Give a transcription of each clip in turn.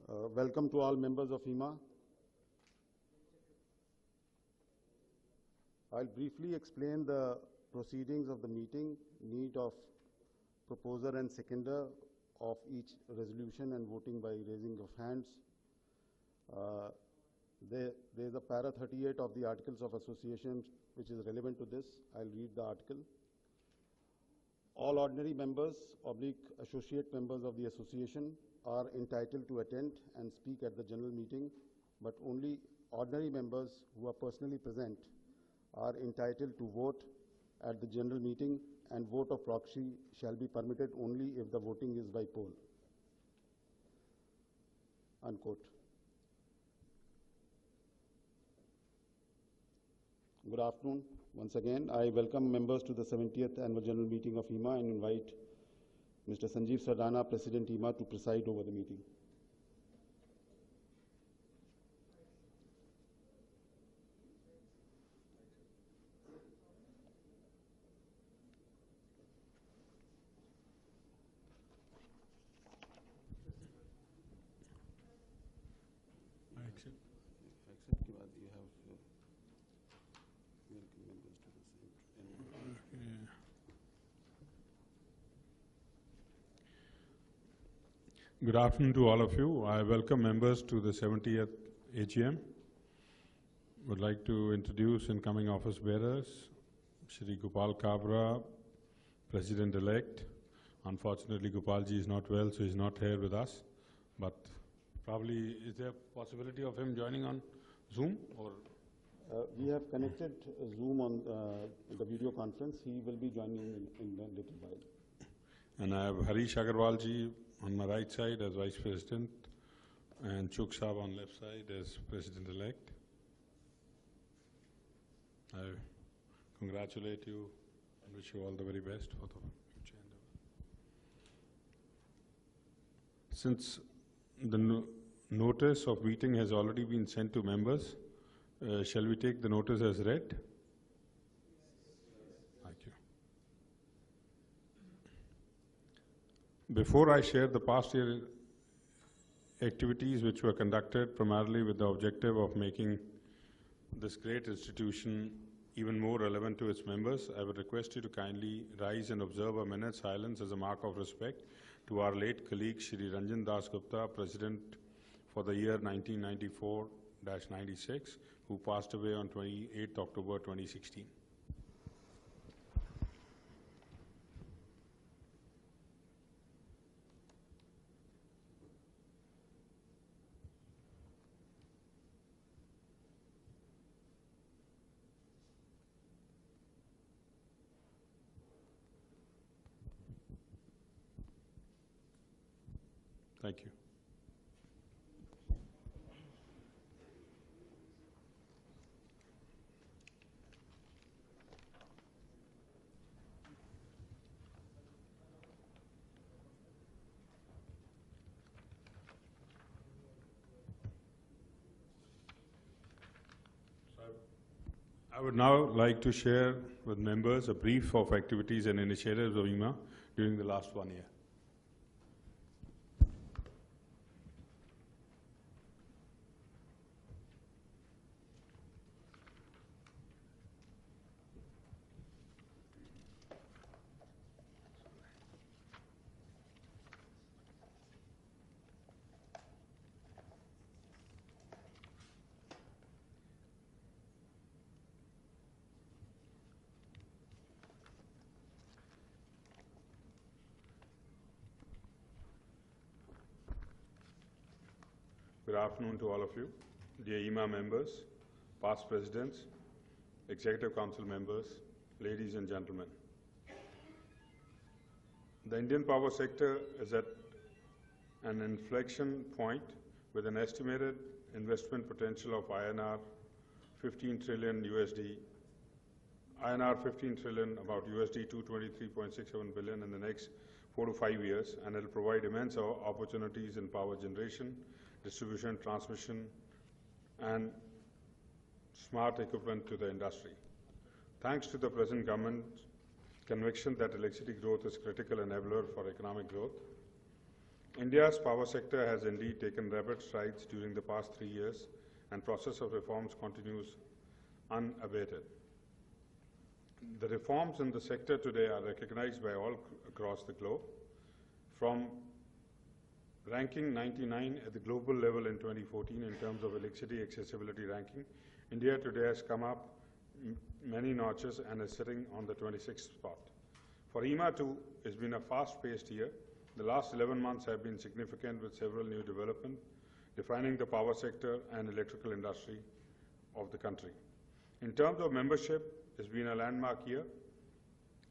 Welcome to all members of IEEMA. I'll briefly explain the proceedings of the meeting, need of proposer and seconder of each resolution and voting by raising of hands. There is a para 38 of the Articles of Association which is relevant to this. I'll read the article. All ordinary members / associate members of the association are entitled to attend and speak at the general meeting, but only ordinary members who are personally present are entitled to vote at the general meeting, and vote of proxy shall be permitted only if the voting is by poll. Unquote. Good afternoon. Once again, I welcome members to the 70th Annual General Meeting of IEEMA and invite Mr. Sanjeev Sardana, President IEEMA, to preside over the meeting. Good afternoon to all of you. I welcome members to the 70th AGM. Would like to introduce incoming office bearers, Shri Gopal Kabra, President-elect. Unfortunately, Gopalji is not well, so he's not here with us. But probably, is there a possibility of him joining on Zoom? Or we have connected Zoom on the video conference. He will be joining in a little while. And I have Harish Agarwalji on my right side as Vice President, and Chuk Saab on left side as President-elect. I congratulate you and wish you all the very best for the future endeavor. Since the notice of meeting has already been sent to members, shall we take the notice as read? Thank you. Before I share the past year activities which were conducted primarily with the objective of making this great institution even more relevant to its members, I would request you to kindly rise and observe a minute's silence as a mark of respect to our late colleague Shri Ranjan Das Gupta, President for the year 1994-96, who passed away on 28th October 2016. Thank you. I would now like to share with members a brief of activities and initiatives of IEEMA during the last 1 year. Good afternoon to all of you, dear IEEMA members, past presidents, executive council members, ladies and gentlemen. The Indian power sector is at an inflection point with an estimated investment potential of INR 15 trillion USD, INR 15 trillion, about USD 223.67 billion in the next 4 to 5 years, and it will provide immense opportunities in power generation, distribution, transmission, and smart equipment to the industry. Thanks to the present government's conviction that electricity growth is critical enabler for economic growth, India's power sector has indeed taken rapid strides during the past 3 years, and process of reforms continues unabated. The reforms in the sector today are recognized by all across the globe. From ranking 99 at the global level in 2014 in terms of electricity accessibility ranking, India today has come up many notches and is sitting on the 26th spot. For IEEMA too, it's been a fast-paced year. The last 11 months have been significant with several new developments defining the power sector and electrical industry of the country. In terms of membership, it's been a landmark year.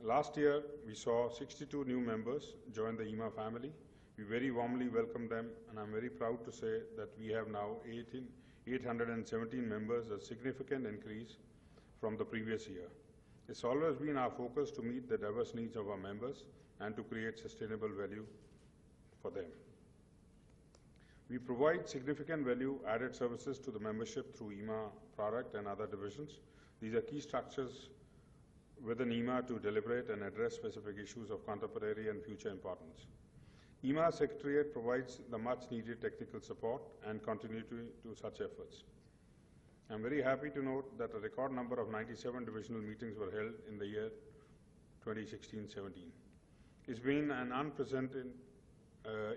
Last year, we saw 62 new members join the IEEMA family. We very warmly welcome them, and I'm very proud to say that we have now 817 members, a significant increase from the previous year. It's always been our focus to meet the diverse needs of our members and to create sustainable value for them. We provide significant value-added services to the membership through IEEMA product and other divisions. These are key structures within IEEMA to deliberate and address specific issues of contemporary and future importance. IEEMA Secretariat provides the much-needed technical support and continuity to such efforts. I'm very happy to note that a record number of 97 divisional meetings were held in the year 2016-17. It's been an unprecedented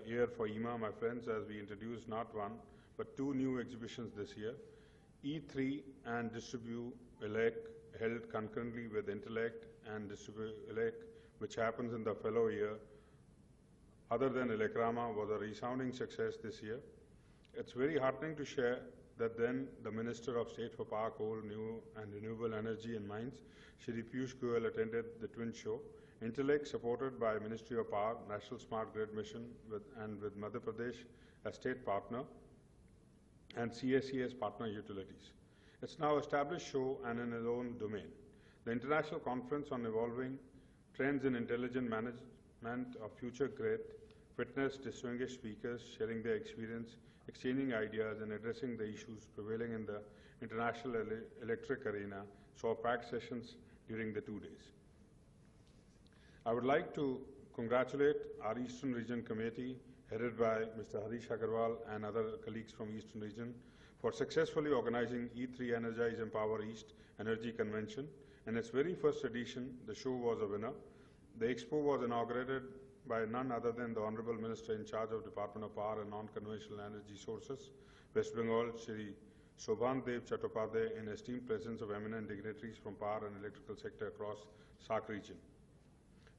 year for IEEMA, my friends, as we introduced not one, but 2 new exhibitions this year. E3 and Distribu Elec held concurrently with Intellect and Distribu Elec, which happens in the fellow year. Other than Elecrama was a resounding success this year. It's very heartening to share that then the Minister of State for Power, Coal, New and Renewable Energy and Mines, Shri Piyush Goyal, attended the twin show. Intellect, supported by Ministry of Power, National Smart Grid Mission and with Madhya Pradesh as state partner, and CSE as partner utilities. It's now established show and in its own domain. The International Conference on Evolving Trends in Intelligent Management of Future Grid witnessed distinguished speakers sharing their experience, exchanging ideas, and addressing the issues prevailing in the international electric arena, saw packed sessions during the 2 days. I would like to congratulate our Eastern Region Committee, headed by Mr. Harish Agarwal and other colleagues from Eastern Region, for successfully organizing E3 Energize Empower East Energy Convention. In its very first edition, the show was a winner. The expo was inaugurated by none other than the Honorable Minister in charge of Department of Power and Non-Conventional Energy Sources, West Bengal, Shri Shobhan Dev Chattopadhyay, in esteemed presence of eminent dignitaries from power and electrical sector across SAARC region.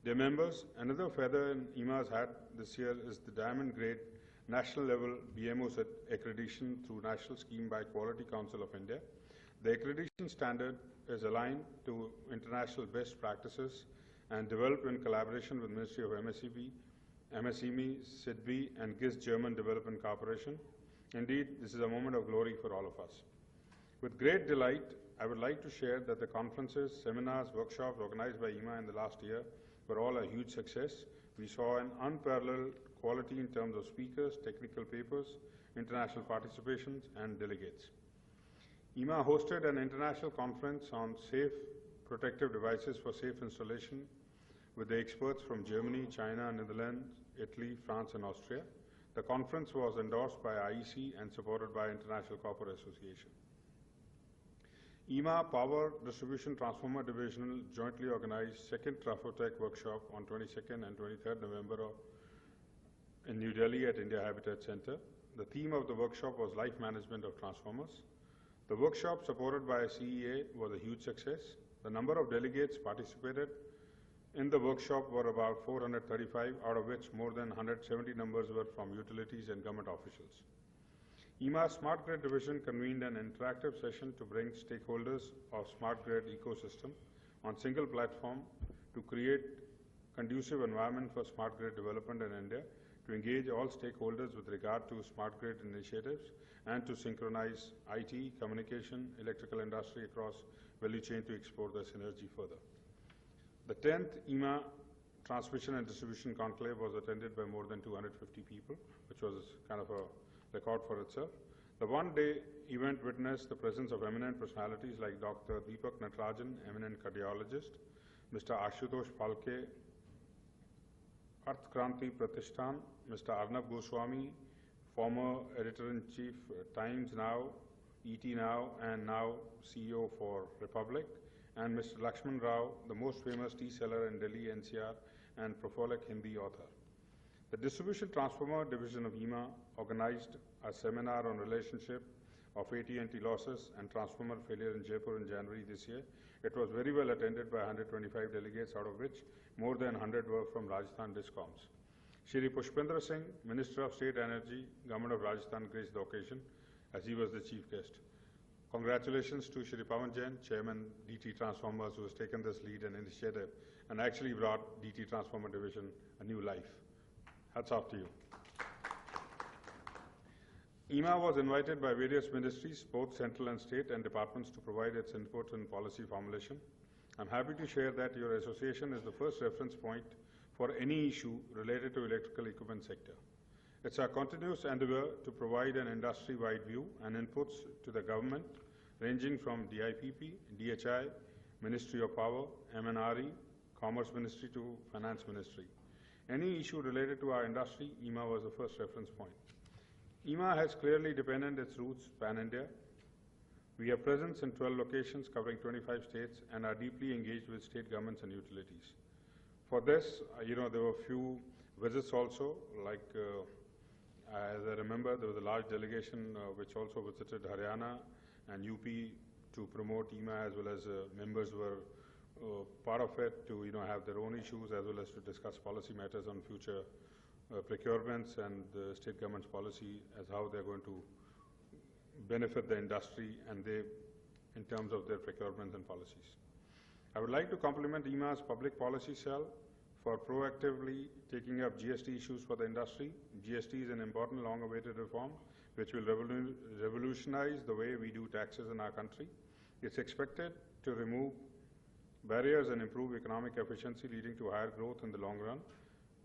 Dear members, another feather in IEEMA's hat this year is the diamond grade national level BMO accreditation through National Scheme by Quality Council of India. The accreditation standard is aligned to international best practices and developed in collaboration with Ministry of MSEB, MSEME, SIDBI, and GIS German Development Corporation. Indeed, this is a moment of glory for all of us. With great delight, I would like to share that the conferences, seminars, workshops organized by IEEMA in the last year were all a huge success. We saw an unparalleled quality in terms of speakers, technical papers, international participations, and delegates. IEEMA hosted an international conference on safe protective devices for safe installation with the experts from Germany, China, Netherlands, Italy, France, and Austria. The conference was endorsed by IEC and supported by International Copper Association. IEEMA Power Distribution Transformer Divisional jointly organized second Trafotech workshop on 22nd and 23rd November in New Delhi at India Habitat Center. The theme of the workshop was life management of transformers. The workshop, supported by CEA, was a huge success. The number of delegates participated in the workshop were about 435, out of which more than 170 numbers were from utilities and government officials. IEEMA's Smart Grid Division convened an interactive session to bring stakeholders of Smart Grid ecosystem on single platform to create conducive environment for Smart Grid development in India, to engage all stakeholders with regard to Smart Grid initiatives, and to synchronize IT, communication, electrical industry across value chain to explore the synergy further. The 10th IEEMA Transmission and Distribution Conclave was attended by more than 250 people, which was kind of a record for itself. The one-day event witnessed the presence of eminent personalities like Dr. Deepak Natarajan, eminent cardiologist, Mr. Ashutosh Palke, Arth Kranti Pratishthan, Mr. Arnab Goswami, former editor-in-chief, Times Now, ET Now, and now CEO for Republic, and Mr. Lakshman Rao, the most famous tea seller in Delhi NCR and prolific Hindi author. The Distribution Transformer Division of IEEMA organized a seminar on relationship of AT&T losses and transformer failure in Jaipur in January this year. It was very well attended by 125 delegates, out of which more than 100 were from Rajasthan Discoms. Shri Pushpendra Singh, Minister of State Energy, Government of Rajasthan, graced the occasion as he was the chief guest. Congratulations to Shri Pawan Jain, Chairman DT Transformers, who has taken this lead and initiative and actually brought DT Transformer Division a new life. Hats off to you. IEEMA was invited by various ministries, both central and state, and departments to provide its input in policy formulation. I'm happy to share that your association is the first reference point for any issue related to electrical equipment sector. It's our continuous endeavor to provide an industry-wide view and inputs to the government, ranging from DIPP, DHI, Ministry of Power, MNRE, Commerce Ministry to Finance Ministry. Any issue related to our industry, IEEMA was the first reference point. IEEMA has clearly defined its roots pan-India. We have presence in 12 locations covering 25 states and are deeply engaged with state governments and utilities. For this, there were few visits also, like as I remember, there was a large delegation which also visited Haryana and UP to promote IEEMA, as well as members were part of it to have their own issues, as well as to discuss policy matters on future procurements and the state government's policy as how they're going to benefit the industry and they in terms of their procurements and policies. I would like to compliment IEEMA's public policy cell for proactively taking up GST issues for the industry. GST is an important long-awaited reform which will revolutionize the way we do taxes in our country. It's expected to remove barriers and improve economic efficiency, leading to higher growth in the long run.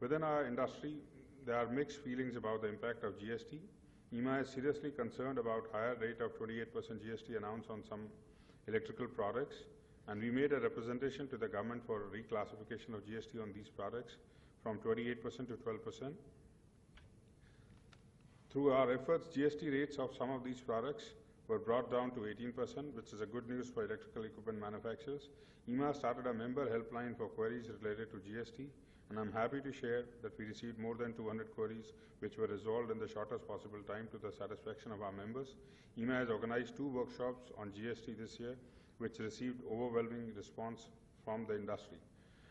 Within our industry, there are mixed feelings about the impact of GST. IEEMA is seriously concerned about higher rate of 28% GST announced on some electrical products, and we made a representation to the government for reclassification of GST on these products from 28% to 12%. Through our efforts, GST rates of some of these products were brought down to 18%, which is a good news for electrical equipment manufacturers. IEEMA started a member helpline for queries related to GST, and I'm happy to share that we received more than 200 queries which were resolved in the shortest possible time to the satisfaction of our members. IEEMA has organized 2 workshops on GST this year, which received overwhelming response from the industry.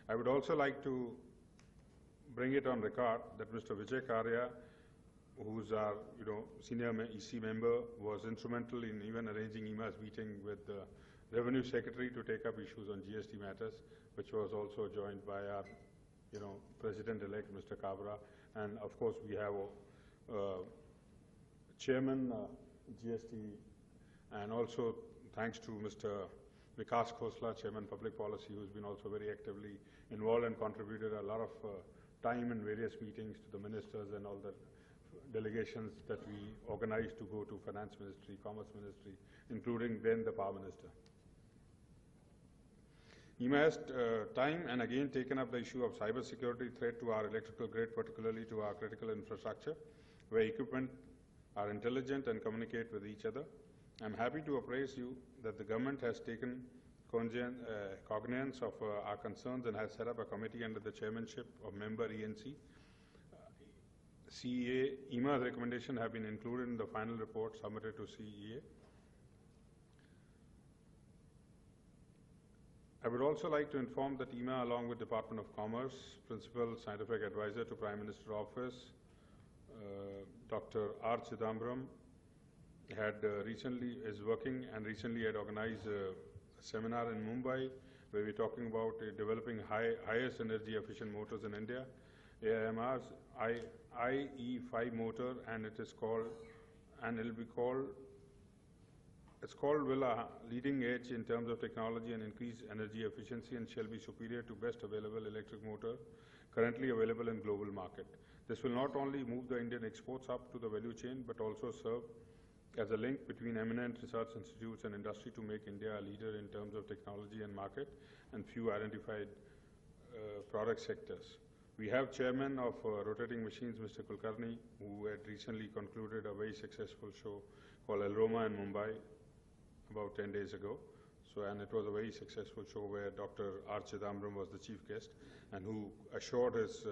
I would also like to bring it on record that Mr. Vijay Karya, who's our senior EC member, was instrumental in even arranging IEEMA's meeting with the Revenue Secretary to take up issues on GST matters, which was also joined by our President-elect Mr. Kabra, and of course we have Chairman GST, and also thanks to Mr. Vikas Khosla, Chairman Public Policy, who's been also very actively involved and contributed a lot of time in various meetings to the ministers and all the delegations that we organized to go to Finance Ministry, Commerce Ministry, including then the Power Minister. IEEMA has time and again taken up the issue of cybersecurity threat to our electrical grid, particularly to our critical infrastructure, where equipment are intelligent and communicate with each other. I'm happy to appraise you that the government has taken cognizance of our concerns and has set up a committee under the chairmanship of member ENC. CEA, IEEMA's recommendations have been included in the final report submitted to CEA. I would also like to inform that IEEMA, along with Department of Commerce, Principal Scientific Advisor to Prime Minister's Office, Dr. R. Chidambaram, is working and recently had organized a seminar in Mumbai where we're talking about developing highest energy efficient motors in India. IEEMA's IE5 motor, and it is called, and it'll be called, it's called will a leading edge in terms of technology and increase energy efficiency and shall be superior to best available electric motor currently available in global market. This will not only move the Indian exports up to the value chain, but also serve as a link between eminent research institutes and industry to make India a leader in terms of technology and market and few identified product sectors. We have chairman of rotating machines, Mr. Kulkarni, who had recently concluded a very successful show called IEEMA in Mumbai about 10 days ago. And it was a very successful show where Dr. R. Chidambaram was the chief guest and who assured his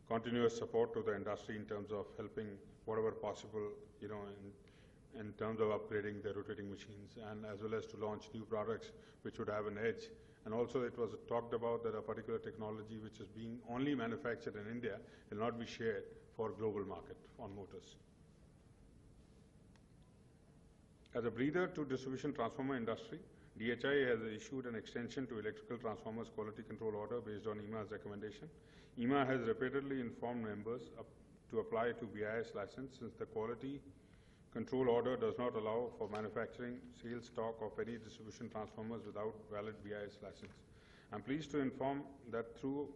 continuous support to the industry in terms of helping whatever possible, in terms of upgrading the rotating machines, and as well as to launch new products which would have an edge. And also it was talked about that a particular technology which is being only manufactured in India will not be shared for global market on motors. As a breather to distribution transformer industry, DHI has issued an extension to electrical transformers quality control order based on IEEMA's recommendation. IEEMA has repeatedly informed members to apply to BIS license since the quality control order does not allow for manufacturing, sales, stock of any distribution transformers without valid BIS license. I'm pleased to inform that through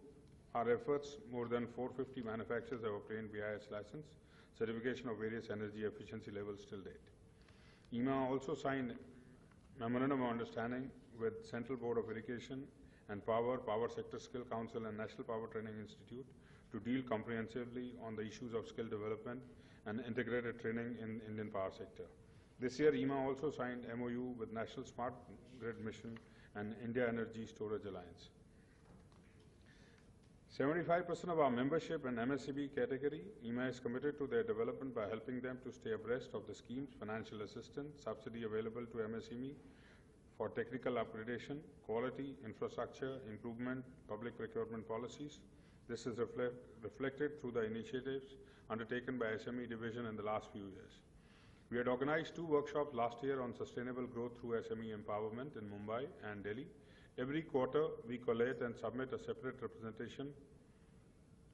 our efforts, more than 450 manufacturers have obtained BIS license, certification of various energy efficiency levels till date. IEEMA also signed Memorandum of Understanding with Central Board of Irrigation and Power Sector Skill Council and National Power Training Institute to deal comprehensively on the issues of skill development and integrated training in Indian power sector. This year, IEEMA also signed MOU with National Smart Grid Mission and India Energy Storage Alliance. 75% of our membership in MSEB category, IEEMA is committed to their development by helping them to stay abreast of the schemes, financial assistance, subsidy available to MSEME for technical upgradation, quality, infrastructure, improvement, public procurement policies. This is reflected through the initiatives undertaken by SME division in the last few years. We had organized 2 workshops last year on sustainable growth through SME empowerment in Mumbai and Delhi. Every quarter, we collate and submit a separate representation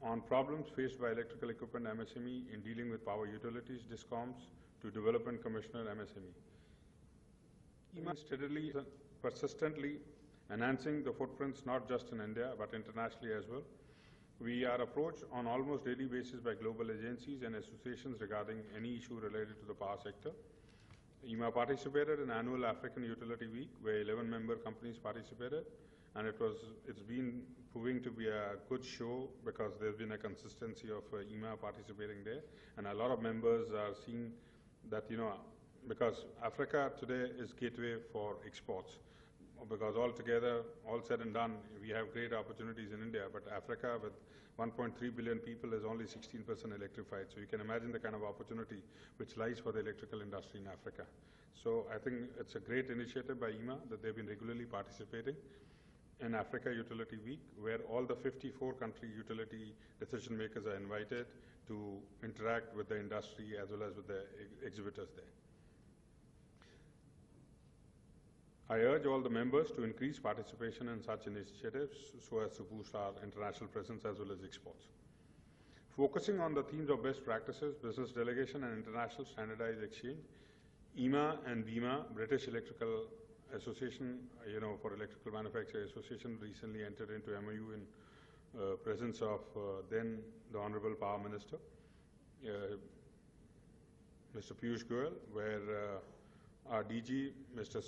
on problems faced by electrical equipment MSME in dealing with power utilities, DISCOMs, to Development Commissioner MSME. IEEMA steadily, persistently enhancing the footprints not just in India but internationally as well. We are approached on almost daily basis by global agencies and associations regarding any issue related to the power sector. IEEMA participated in annual African Utility Week where 11 member companies participated, and it's been proving to be a good show because there's been a consistency of IEEMA participating there, and a lot of members are seeing that, because Africa today is gateway for exports, because altogether, all said and done, we have great opportunities in India, but Africa with 1.3 billion people is only 16% electrified. So you can imagine the kind of opportunity which lies for the electrical industry in Africa. So I think it's a great initiative by IEEMA that they've been regularly participating in Africa Utility Week, where all the 54 country utility decision makers are invited to interact with the industry as well as with the exhibitors there. I urge all the members to increase participation in such initiatives so as to boost our international presence as well as exports. Focusing on the themes of best practices, business delegation and international standardized exchange, IEEMA and BEMA, British Electrical Association, for Electrical Manufacturers Association, recently entered into MOU in presence of then the Honorable Power Minister, Mr. Piyush Goyal, where our DG, Mr.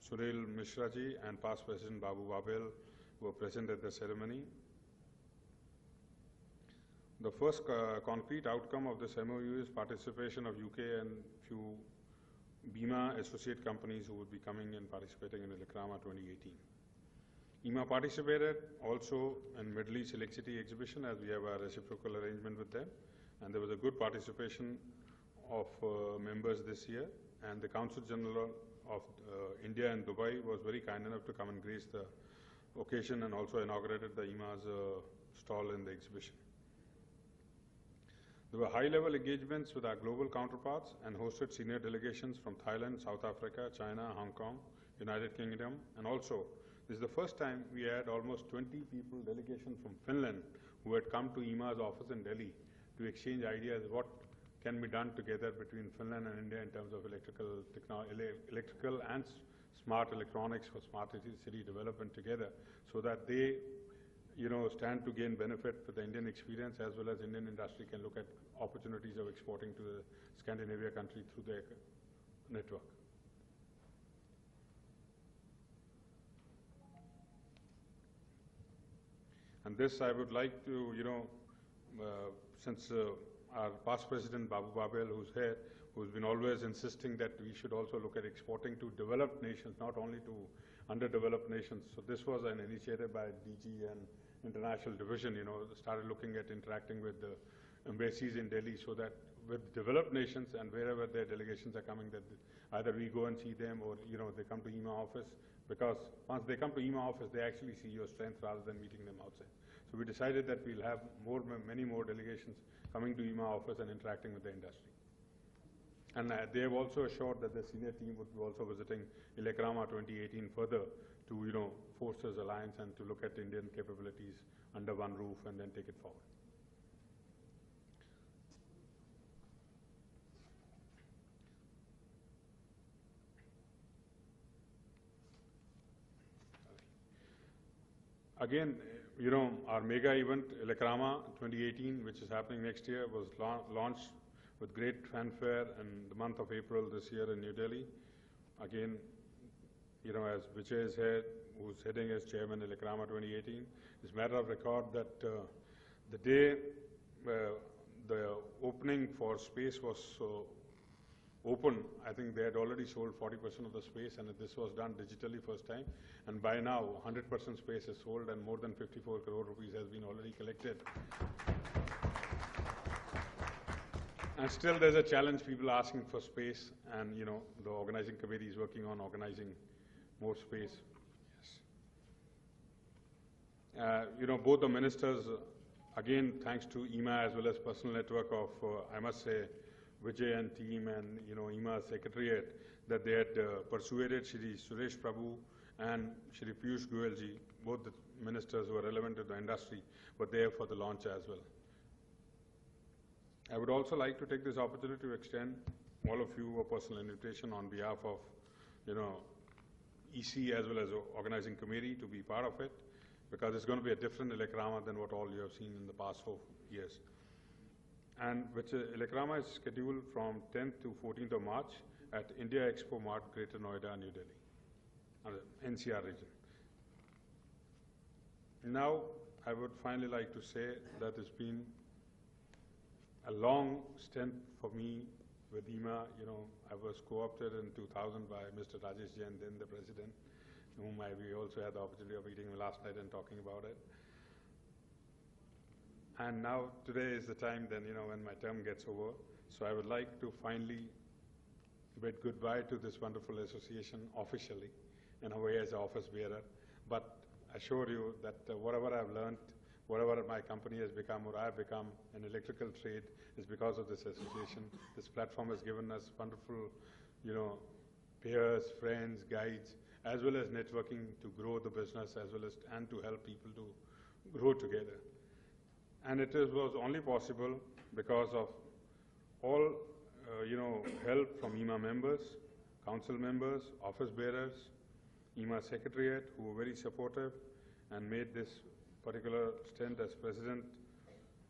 Sunil Mishra ji, and past President Babu Babel were present at the ceremony. The first concrete outcome of this MOU is participation of UK and few BEMA associate companies who would be coming and participating in the IEEMA 2018. IEEMA participated also in Middle East Electricity Exhibition as we have a reciprocal arrangement with them, and there was a good participation of members this year, and the Consul General of India in Dubai was very kind enough to come and grace the occasion and also inaugurated the IEEMA's stall in the exhibition. There were high-level engagements with our global counterparts and hosted senior delegations from Thailand, South Africa, China, Hong Kong, United Kingdom, and also this is the first time we had almost 20 people delegation from Finland who had come to IEEMA's office in Delhi to exchange ideas what can be done together between Finland and India in terms of electrical and smart electronics for smart city development together, so that they stand to gain benefit for the Indian experience as well as Indian industry can look at opportunities of exporting to the Scandinavia country through their network. And this I would like to, since our past president, Babu Babel, who's here, who's been always insisting that we should also look at exporting to developed nations, not only to underdeveloped nations. So this was an initiative by DG and International Division, started looking at interacting with the embassies in Delhi so that with developed nations and wherever their delegations are coming, that either we go and see them or, they come to IEEMA office, because once they come to IEEMA office, they actually see your strength rather than meeting them outside. So we decided that we'll have many more delegations coming to IEEMA office and interacting with the industry. And they have also assured that the senior team would be also visiting IEEMA 2018 further to, Forces Alliance and to look at Indian capabilities under one roof and then take it forward. Again, our mega event, IEEMA 2018, which is happening next year, was launched with great fanfare in the month of April this year in New Delhi. Again, as Vijay is here, who's heading as chairman IEEMA 2018, it's a matter of record that the day the opening for space was open, I think they had already sold 40% of the space, and this was done digitally first time. And by now, 100% space is sold, and more than 54 crore rupees has been already collected. And still there's a challenge, people asking for space, and the organizing committee is working on organizing more space. Yes. Both the ministers, again, thanks to IEEMA as well as personal network of, I must say, Vijay and team and IEEMA secretariat, that they had persuaded Shri Suresh Prabhu and Shri Piyush Goyal ji, both the ministers who are relevant to the industry, were there for the launch as well. I would also like to take this opportunity to extend all of you a personal invitation on behalf of, EC as well as the organizing committee to be part of it, because it's going to be a different IEEMA than what all you have seen in the past 4 years. And which IEEMA is scheduled from 10th to 14th of March at India Expo Mart, Greater Noida, New Delhi, NCR region. Now, I would finally like to say that it's been a long stint for me with IEEMA. I was co-opted in 2000 by Mr. Rajesh Jain, then the president, whom we also had the opportunity of meeting last night and talking about it. And now, today is the time then, when my term gets over. So I would like to finally bid goodbye to this wonderful association officially, in a way as an office bearer. But assure you that whatever I've learned, whatever my company has become or I've become in electrical trade is because of this association. This platform has given us wonderful, peers, friends, guides, as well as networking to grow the business, as well as and to help people to grow together. And it was only possible because of all, help from IEEMA members, council members, office bearers, IEEMA secretariat, who were very supportive and made this particular stint as president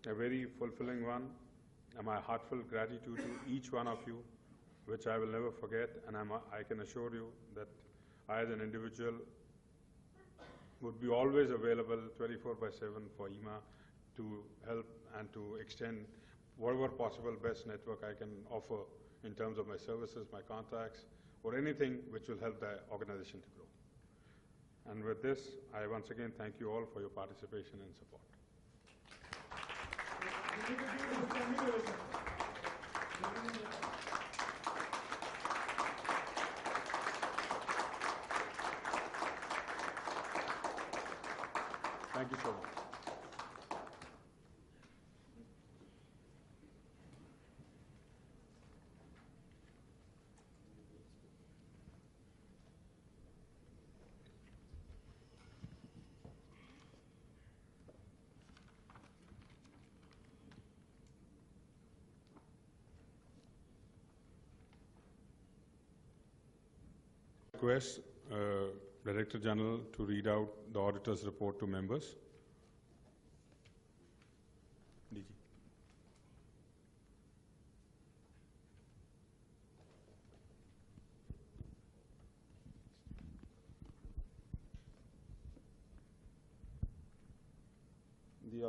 a very fulfilling one. And my heartfelt gratitude to each one of you, which I will never forget, and I can assure you that I as an individual would be always available 24/7 for IEEMA to help and to extend whatever possible best network I can offer in terms of my services, my contacts, or anything which will help the organization to grow. And with this, I once again thank you all for your participation and support. Thank you so much. Request Director General to read out the auditor's report to members. DG.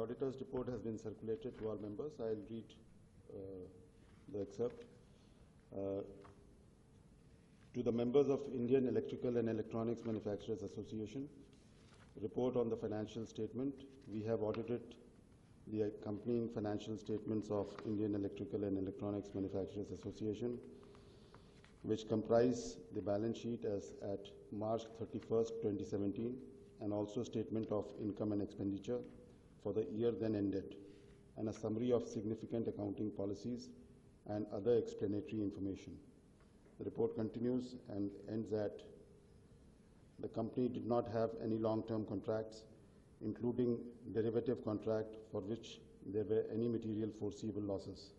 auditor's report has been circulated to all members. I'll read the excerpt. To the members of Indian Electrical and Electronics Manufacturers Association, report on the financial statement. We have audited the accompanying financial statements of Indian Electrical and Electronics Manufacturers Association, which comprise the balance sheet as at March 31st, 2017, and also statement of income and expenditure for the year then ended, and a summary of significant accounting policies and other explanatory information. The report continues and ends at the company did not have any long-term contracts, including derivative contract for which there were any material foreseeable losses.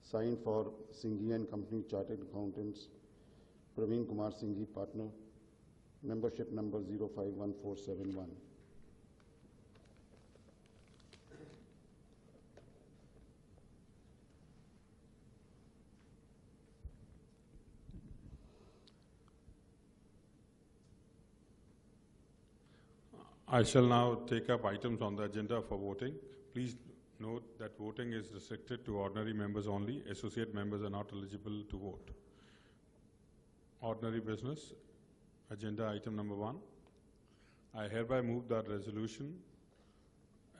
Signed for Singhi and Company Chartered Accountants, Praveen Kumar Singhi, Partner, membership number 051471. I shall now take up items on the agenda for voting. Please note that voting is restricted to ordinary members only. Associate members are not eligible to vote. Ordinary business, agenda item number 1. I hereby move that resolution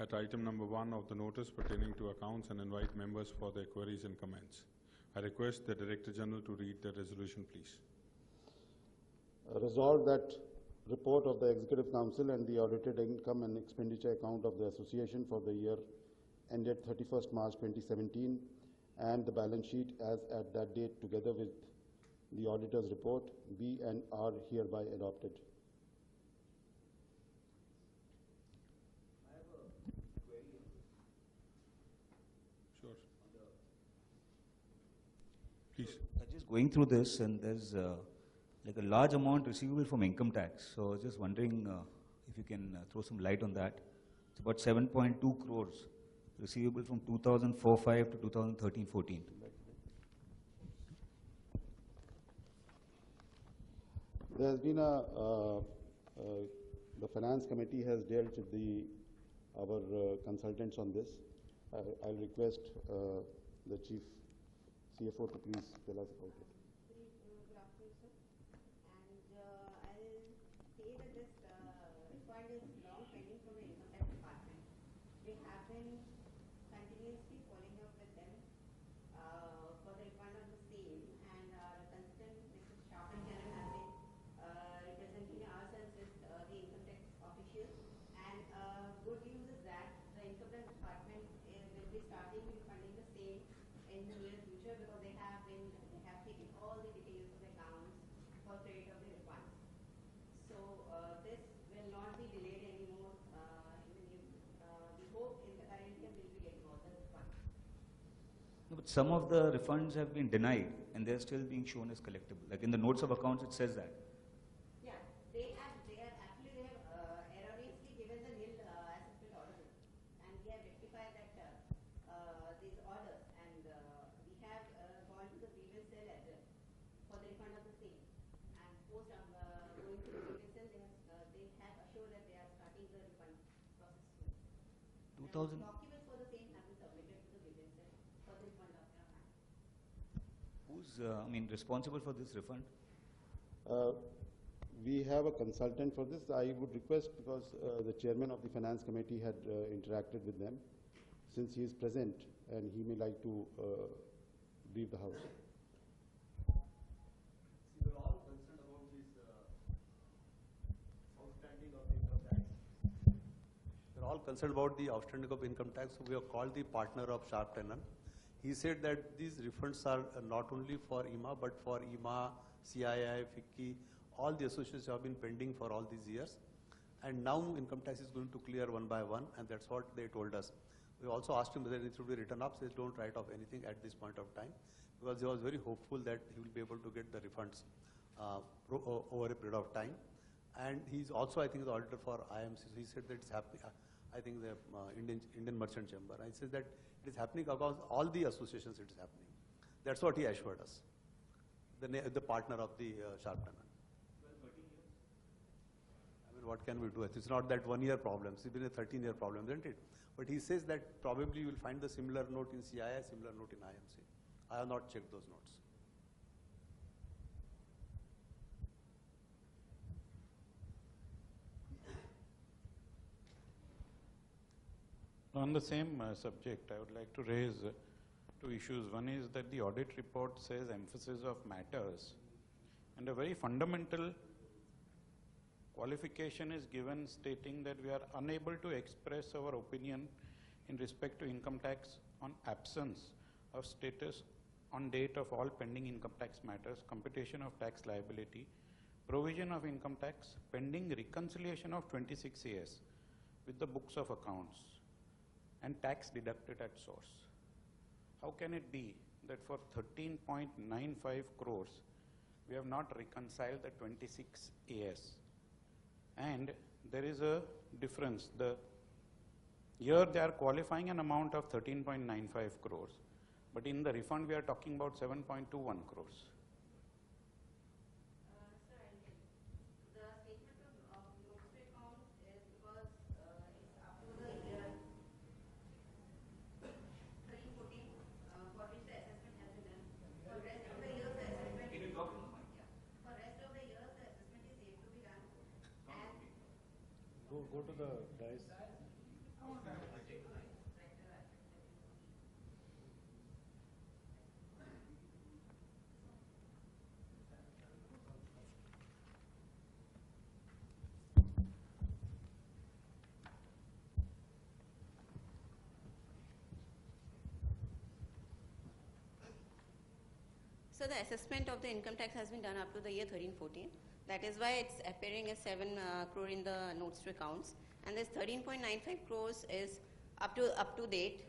at item number 1 of the notice pertaining to accounts and invite members for their queries and comments. I request the Director General to read the resolution, please. Resolved that report of the Executive Council and the audited income and expenditure account of the association for the year ended 31st March 2017 and the balance sheet as at that date together with the auditor's report be and are hereby adopted. I have a query. Sure. Please. Just going through this, and there's like a large amount receivable from income tax. So I was just wondering if you can throw some light on that. It's about 7.2 crores receivable from 2004-05 to 2013-14. There has been the finance committee has dealt with our consultants on this. I'll request the chief CFO to please tell us about it. Good afternoon, sir. And I'll say that this refund is long pending from the income tax department. We have been continuously following up with them for the refund of the same, and our consultant, Mr. Shahan Kiran, has been representing ourselves with the income tax officials. And good news is that the income tax department will be starting refunding the same in the near future, because they have taken all the details of the accounts for credit of the refunds. So this will not be delayed anymore. We hope in the current year we'll be getting all the refunds. No, but some of the refunds have been denied and they're still being shown as collectible. Like in the notes of accounts, it says that. Yeah, they have erroneously given the nil assessment order, and we have rectified that these orders, and we have gone to the grievance cell as well for the refund of the same. And post going to the grievance cell, they have assured that they are starting the refund process soon. 2000. Documents for the same have been submitted to the grievance cell for the refund of their fund. Who's responsible for this refund? We have a consultant for this. I would request, because the chairman of the finance committee had interacted with them, since he is present and he may like to brief the house. See, we're all concerned about this outstanding of income tax. We're all concerned about the outstanding of income tax. So we have called the partner of Sharp Tenon. He said that these refunds are not only for IEEMA, but for IEEMA, CII, FICCI, all the associations have been pending for all these years. And now income tax is going to clear one by one, and that's what they told us. We also asked him whether it should be written up. Says don't write off anything at this point of time, because he was very hopeful that he will be able to get the refunds over a period of time. And he's also, I think, the auditor for IMC. So he said that it's happening. I think the Indian Merchant Chamber. I said that it is happening across all the associations. It is happening. That's what he assured us. The partner of the Sharp Tenon. I mean, what can we do? It's not that 1 year problem. It's been a 13-year problem, isn't it? But he says that probably you will find the similar note in CII, similar note in IMC. I have not checked those notes. On the same subject, I would like to raise two issues. One is that the audit report says emphasis of matters, and a very fundamental qualification is given stating that we are unable to express our opinion in respect to income tax on absence of status on date of all pending income tax matters, computation of tax liability, provision of income tax, pending reconciliation of 26 AS with the books of accounts, and tax deducted at source. How can it be that for 13.95 crores, we have not reconciled the 26 AS? And there is a difference. Here they are qualifying an amount of 13.95 crores, but in the refund we are talking about 7.21 crores. Sir, I'll tell you. The statement of notes to account is because it's up to the year 13-14 for which the assessment has been done. For rest of the years, the assessment. Can you talk to the mic? Yeah. For rest of the years, the assessment is yet to be done. And Go to the dice. so the assessment of the income tax has been done up to the year 13-14. That is why it's appearing as 7 crore in the notes to accounts. And this 13.95 crores is up to date.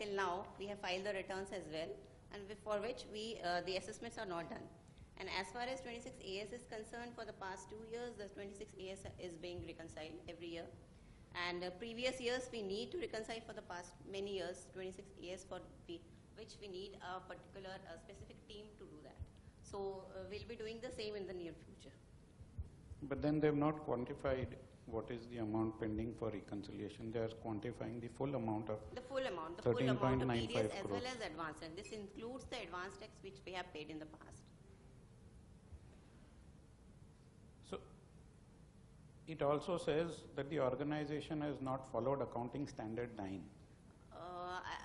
Till now, we have filed the returns as well, and for which the assessments are not done. And as far as 26 AS is concerned, for the past 2 years, the 26 AS is being reconciled every year. And previous years, we need to reconcile for the past many years, 26 AS for which we need a particular specific team to do that. So we'll be doing the same in the near future. But then they have not quantified what is the amount pending for reconciliation. They are quantifying the full amount of the full amount of TDS as well crores. as advance, and this includes the advance tax which we have paid in the past. So it also says that the organization has not followed accounting standard 9.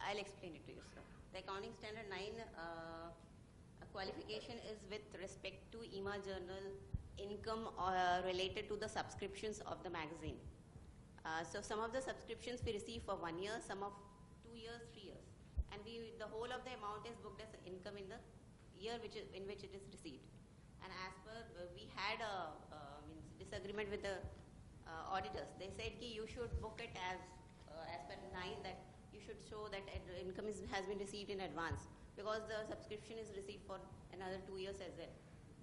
I'll explain it to you, sir. The accounting standard 9 qualification is with respect to IEEMA journal income related to the subscriptions of the magazine. So some of the subscriptions we receive for 1 year, some of 2 years, 3 years, and the whole of the amount is booked as income in the year in which it is received. And as per we had a disagreement with the auditors. They said ki you should book it as per 9, that you should show that income has been received in advance, because the subscription is received for another 2 years as well.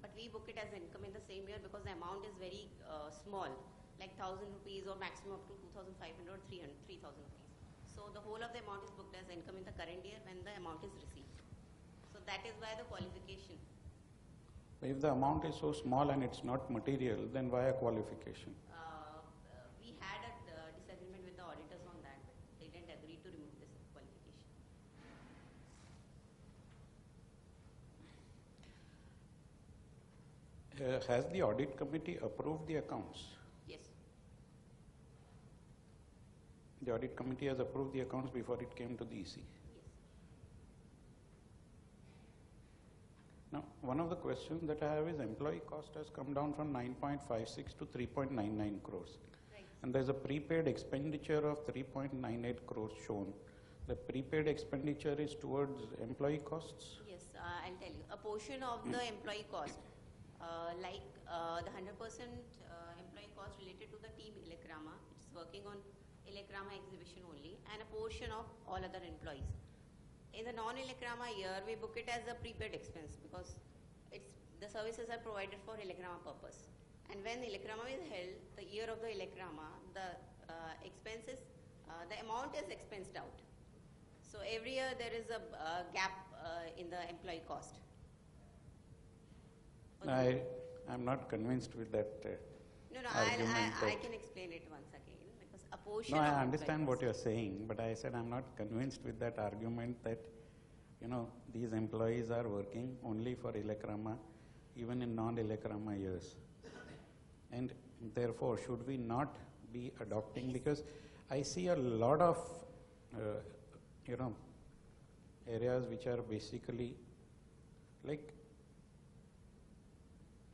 But we book it as income in the same year because the amount is very small, like 1,000 rupees or maximum up to 2,500 or 3,000 rupees. So the whole of the amount is booked as income in the current year when the amount is received. So that is why the qualification. If the amount is so small and it's not material, then why a qualification? We had a disagreement with the auditors on that. They didn't agree to remove this qualification. Has the audit committee approved the accounts? Yes. The audit committee has approved the accounts before it came to the EC. Yes. Now, one of the questions that I have is employee cost has come down from 9.56 to 3.99 crores. Right. And there's a prepaid expenditure of 3.98 crores shown. The prepaid expenditure is towards employee costs? Yes, I'll tell you. A portion of the employee cost, the 100% employee cost related to the team IEEMA, which is working on IEEMA exhibition only, and a portion of all other employees. In the non-IEEMA year, we book it as a prepaid expense because the services are provided for IEEMA purpose. And when IEEMA is held, the year of the IEEMA, the expenses, the amount is expensed out. So every year there is a gap in the employee cost. I'm not convinced with that No, argument. I can explain it once again, because a portion No, of I understand what employees. you're saying, but I said I'm not convinced with that argument that, these employees are working only for IEEMA, even in non-IEEMA years. And therefore, should we not be adopting, because I see a lot of, areas which are basically like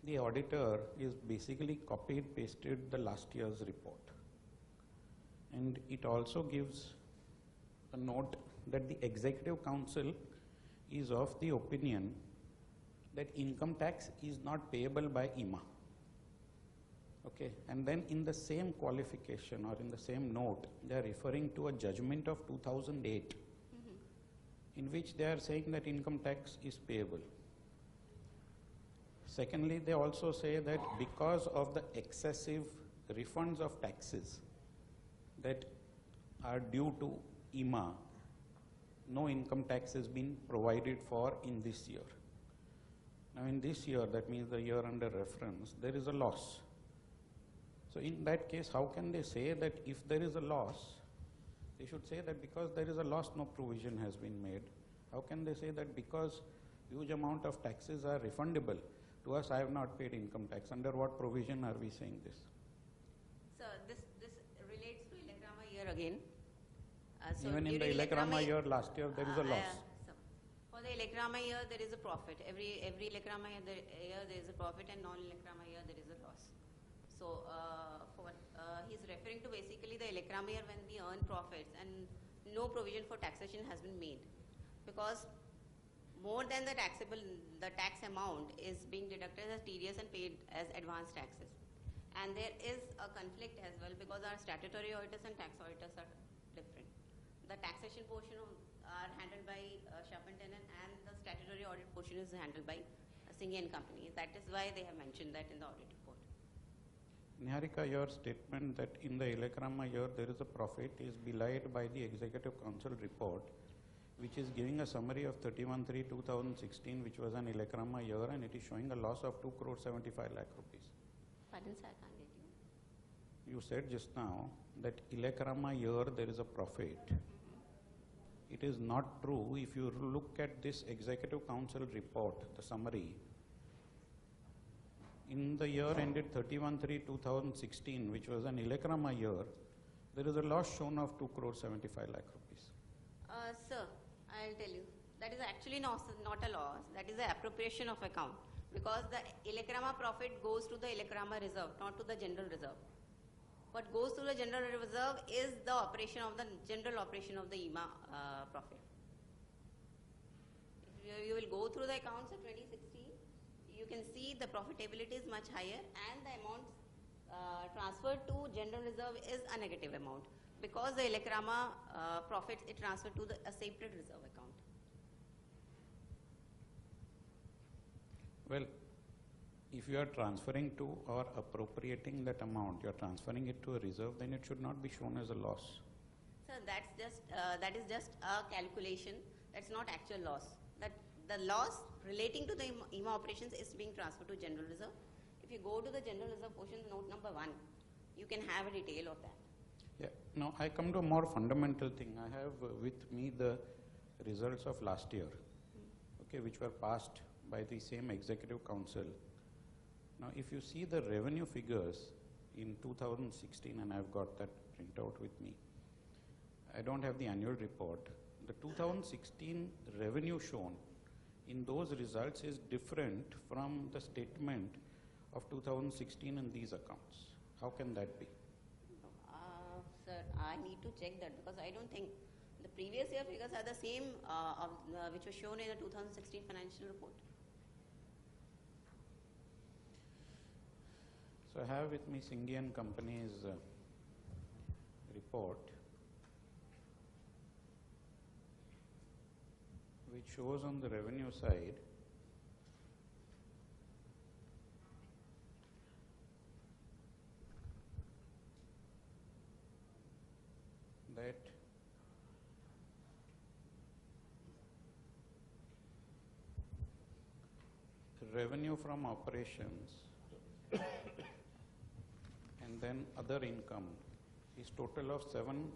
the auditor is basically copied, pasted the last year's report. And it also gives a note that the Executive Council is of the opinion that income tax is not payable by IEEMA. Okay, and then in the same qualification or in the same note, they are referring to a judgment of 2008, in which they are saying that income tax is payable. Secondly, they also say that because of the excessive refunds of taxes that are due to IEEMA, no income tax has been provided for in this year. Now in this year, that means the year under reference, there is a loss. So in that case, how can they say that if there is a loss, they should say that because there is a loss, no provision has been made. How can they say that because huge amount of taxes are refundable, to us I have not paid income tax? Under what provision are we saying this? Sir, this relates to IEEMA year again. So Even in the during IEEMA year last year, there is a loss. so for the IEEMA year, there is a profit. Every IEEMA year there is a profit, and non-IEEMA year there is a loss. So he's referring to basically the IEEMA year when we earn profits and no provision for taxation has been made, because more than the tax amount is being deducted as TDS and paid as advance taxes. And there is a conflict as well, because our statutory auditors and tax auditors are different. The taxation portion are handled by Sharp and Tenen, and the statutory audit portion is handled by Singh and Company. That is why they have mentioned that in the audit report. Niharika, your statement that in the IEEMA year there is a profit is belied by the Executive Council report, which is giving a summary of 31/3/2016, which was an IEEMA year, and it is showing a loss of 2,75 lakh rupees. Pardon, sir, I can't get you. You said just now that IEEMA year there is a profit. It is not true. If you look at this Executive Council report, the summary, in the year ended 31/3/2016, which was an IEEMA year, there is a loss shown of 2,75 lakh rupees. Sir, I'll tell you, that is actually not a loss, that is the appropriation of account, because the IEEMA profit goes to the IEEMA reserve, not to the general reserve. What goes to the general reserve is the operation of the general operation of the IEEMA profit. If you will go through the accounts of 2016, you can see the profitability is much higher, and the amount transferred to general reserve is a negative amount, because the IEEMA profits it transferred to a separate reserve account. Well, if you are transferring to or appropriating that amount, you are transferring it to a reserve, then it should not be shown as a loss. Sir, that is just a calculation. That's not actual loss. That the loss relating to the IEEMA operations is being transferred to general reserve. If you go to the general reserve portion, note number 1, you can have a detail of that. Yeah. Now I come to a more fundamental thing. I have with me the results of last year, okay, which were passed by the same Executive Council. Now, if you see the revenue figures in 2016, and I've got that printout with me, I don't have the annual report. The 2016 revenue shown in those results is different from the statement of 2016 in these accounts. How can that be? Sir, I need to check that, because I don't think the previous year figures are the same which was shown in the 2016 financial report. So I have with me Singh and Company's report, which shows on the revenue side that revenue from operations and then other income is total of 70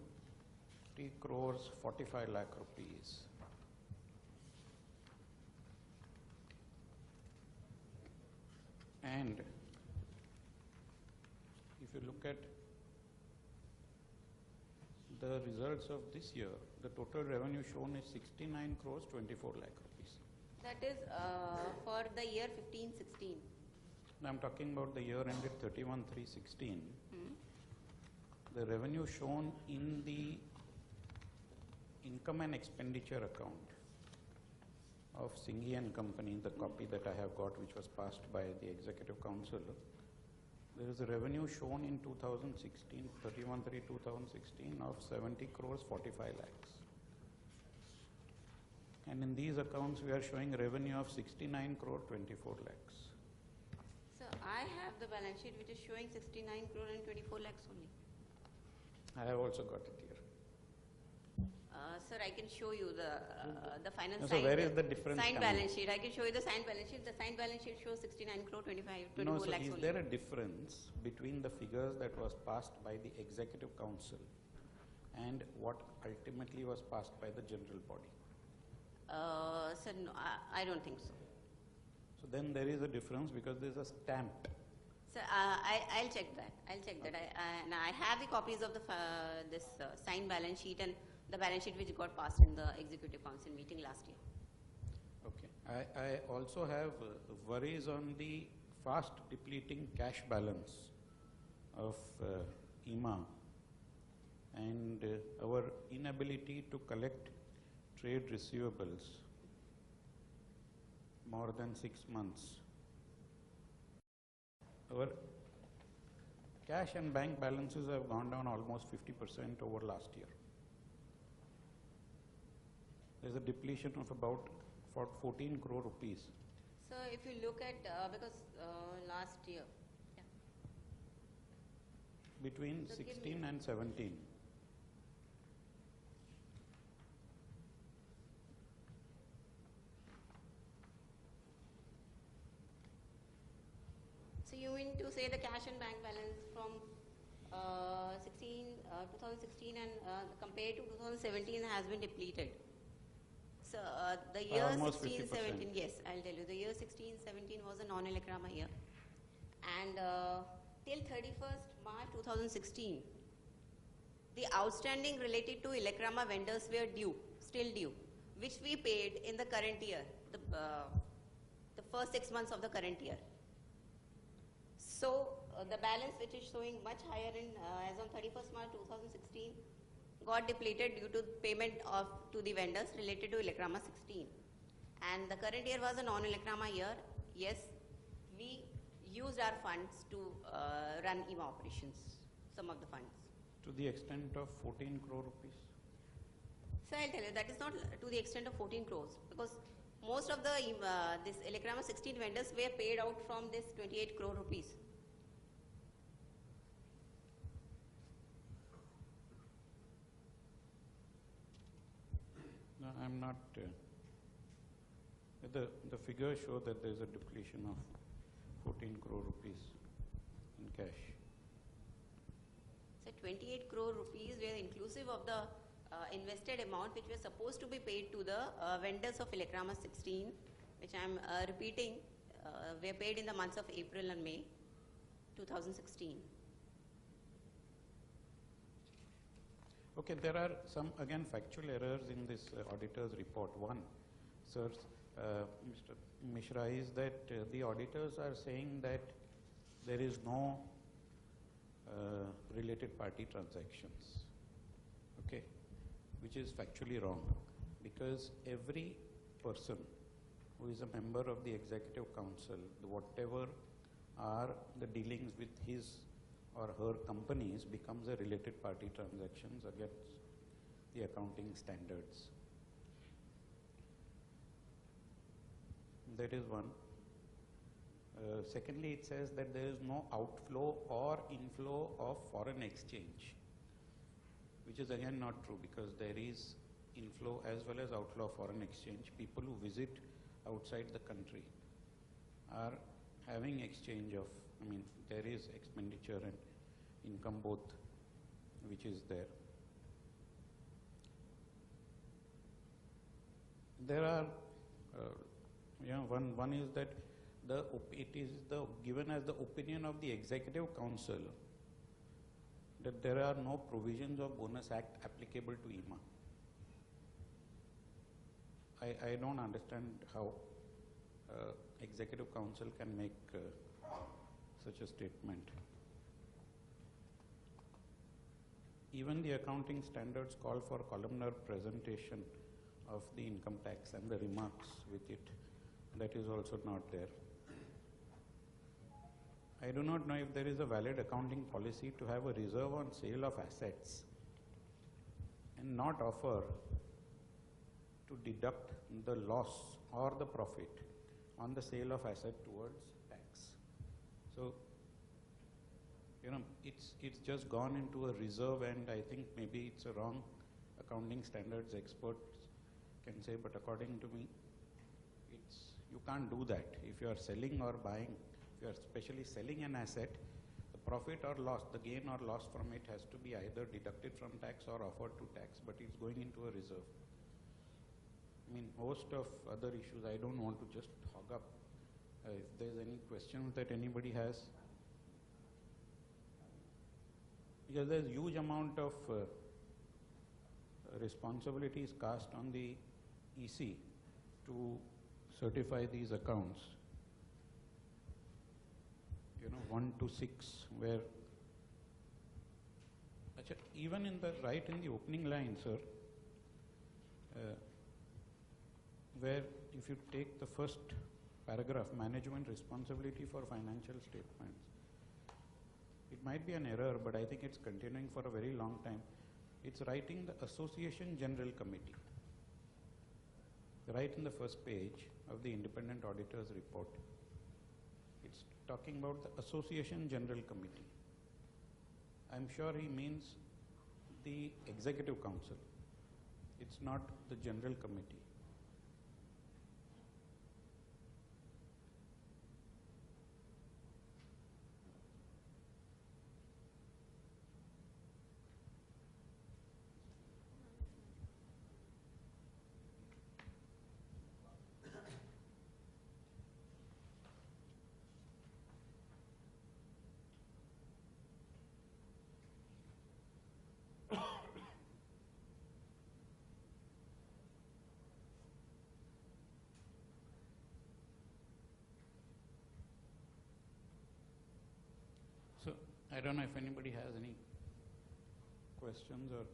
crores 45 lakh rupees. And if you look at the results of this year, the total revenue shown is 69 crores 24 lakh rupees. That is for the year 15-16. I'm talking about the year ended 31/3/16. The revenue shown in the income and expenditure account of Singhi and Company, the copy that I have got which was passed by the Executive Council, there is a revenue shown in 2016, 31/3/2016 of 70 crores 45 lakhs. And in these accounts we are showing revenue of 69 crore 24 lakhs. So I have the balance sheet which is showing 69 crore and 24 lakhs only. I have also got it here. Sir, I can show you the final No, so signed, where is the difference signed coming? balance sheet. I can show you the signed balance sheet. The signed balance sheet shows 69 crore 24 No, so lakhs is only. there a difference between the figures that was passed by the Executive Council and what ultimately was passed by the general body? Sir, no, I don't think so. So then there is a difference because there is a stamp. Sir, I'll check that. I'll check that. Now I have the copies of the this signed balance sheet and the balance sheet which got passed in the Executive Council meeting last year. Okay. I also have worries on the fast depleting cash balance of IEEMA and our inability to collect trade receivables more than 6 months. Our cash and bank balances have gone down almost 50% over last year. There's a depletion of about 14 crore rupees. So if you look at, because last year, yeah. Between So give me- 16 and 17. So you mean to say the cash and bank balance from 2016 and compared to 2017 has been depleted? So the year Almost 16-17, 50%. yes, I'll tell you. The year 16-17 was a non-Elecrama year. And till 31st March 2016, the outstanding related to Elecrama vendors were due, still due, which we paid in the current year, the first 6 months of the current year. So the balance which is showing much higher in as on 31st March 2016 got depleted due to payment to the vendors related to Elecrama 16. And the current year was a non-Elecrama year. Yes, we used our funds to run IEEMA operations, some of the funds. To the extent of 14 crore rupees. So I'll tell you, that is not to the extent of 14 crores because most of the this Elecrama 16 vendors were paid out from this 28 crore rupees. No, I'm not. The figures show that there is a depletion of 14 crore rupees in cash. So 28 crore rupees were inclusive of the invested amount which was supposed to be paid to the vendors of Elecrama 16, which I am repeating, were paid in the months of April and May 2016. Okay, there are some again factual errors in this auditor's report. One, sir, Mr. Mishra, is that the auditors are saying that there is no related party transactions, okay, which is factually wrong because every person who is a member of the Executive Council, whatever are the dealings with his or her companies becomes a related party transactions against the accounting standards. That is one. Secondly, it says that there is no outflow or inflow of foreign exchange, which is again not true because there is inflow as well as outflow of foreign exchange. People who visit outside the country are having exchange of, there is expenditure and income both which is there. There are, one is that it is given as the opinion of the Executive Council that there are no provisions of Bonus Act applicable to IEEMA. I don't understand how Executive Council can make such a statement. Even the accounting standards call for columnar presentation of the income tax and the remarks with it. That is also not there. I do not know if there is a valid accounting policy to have a reserve on sale of assets and not offer to deduct the loss or the profit on the sale of asset towards tax. So, it's just gone into a reserve, and I think maybe it's a wrong accounting standards experts can say, but according to me, you can't do that. If you are selling or buying, if you are especially selling an asset, the profit or loss, the gain or loss from it has to be either deducted from tax or offered to tax, but it's going into a reserve. I mean, host of other issues, I don't want to just hog up. If there's any questions that anybody has, because there's huge amount of responsibilities cast on the EC to certify these accounts. 1 to 6, where even in the opening line, sir, where if you take the first paragraph, management responsibility for financial statements, it might be an error, but I think it's continuing for a very long time. It's writing the Association General Committee, right in the first page of the Independent Auditor's Report. It's talking about the Association General Committee. I'm sure he means the Executive Council. It's not the General Committee. So, I don't know if anybody has any questions or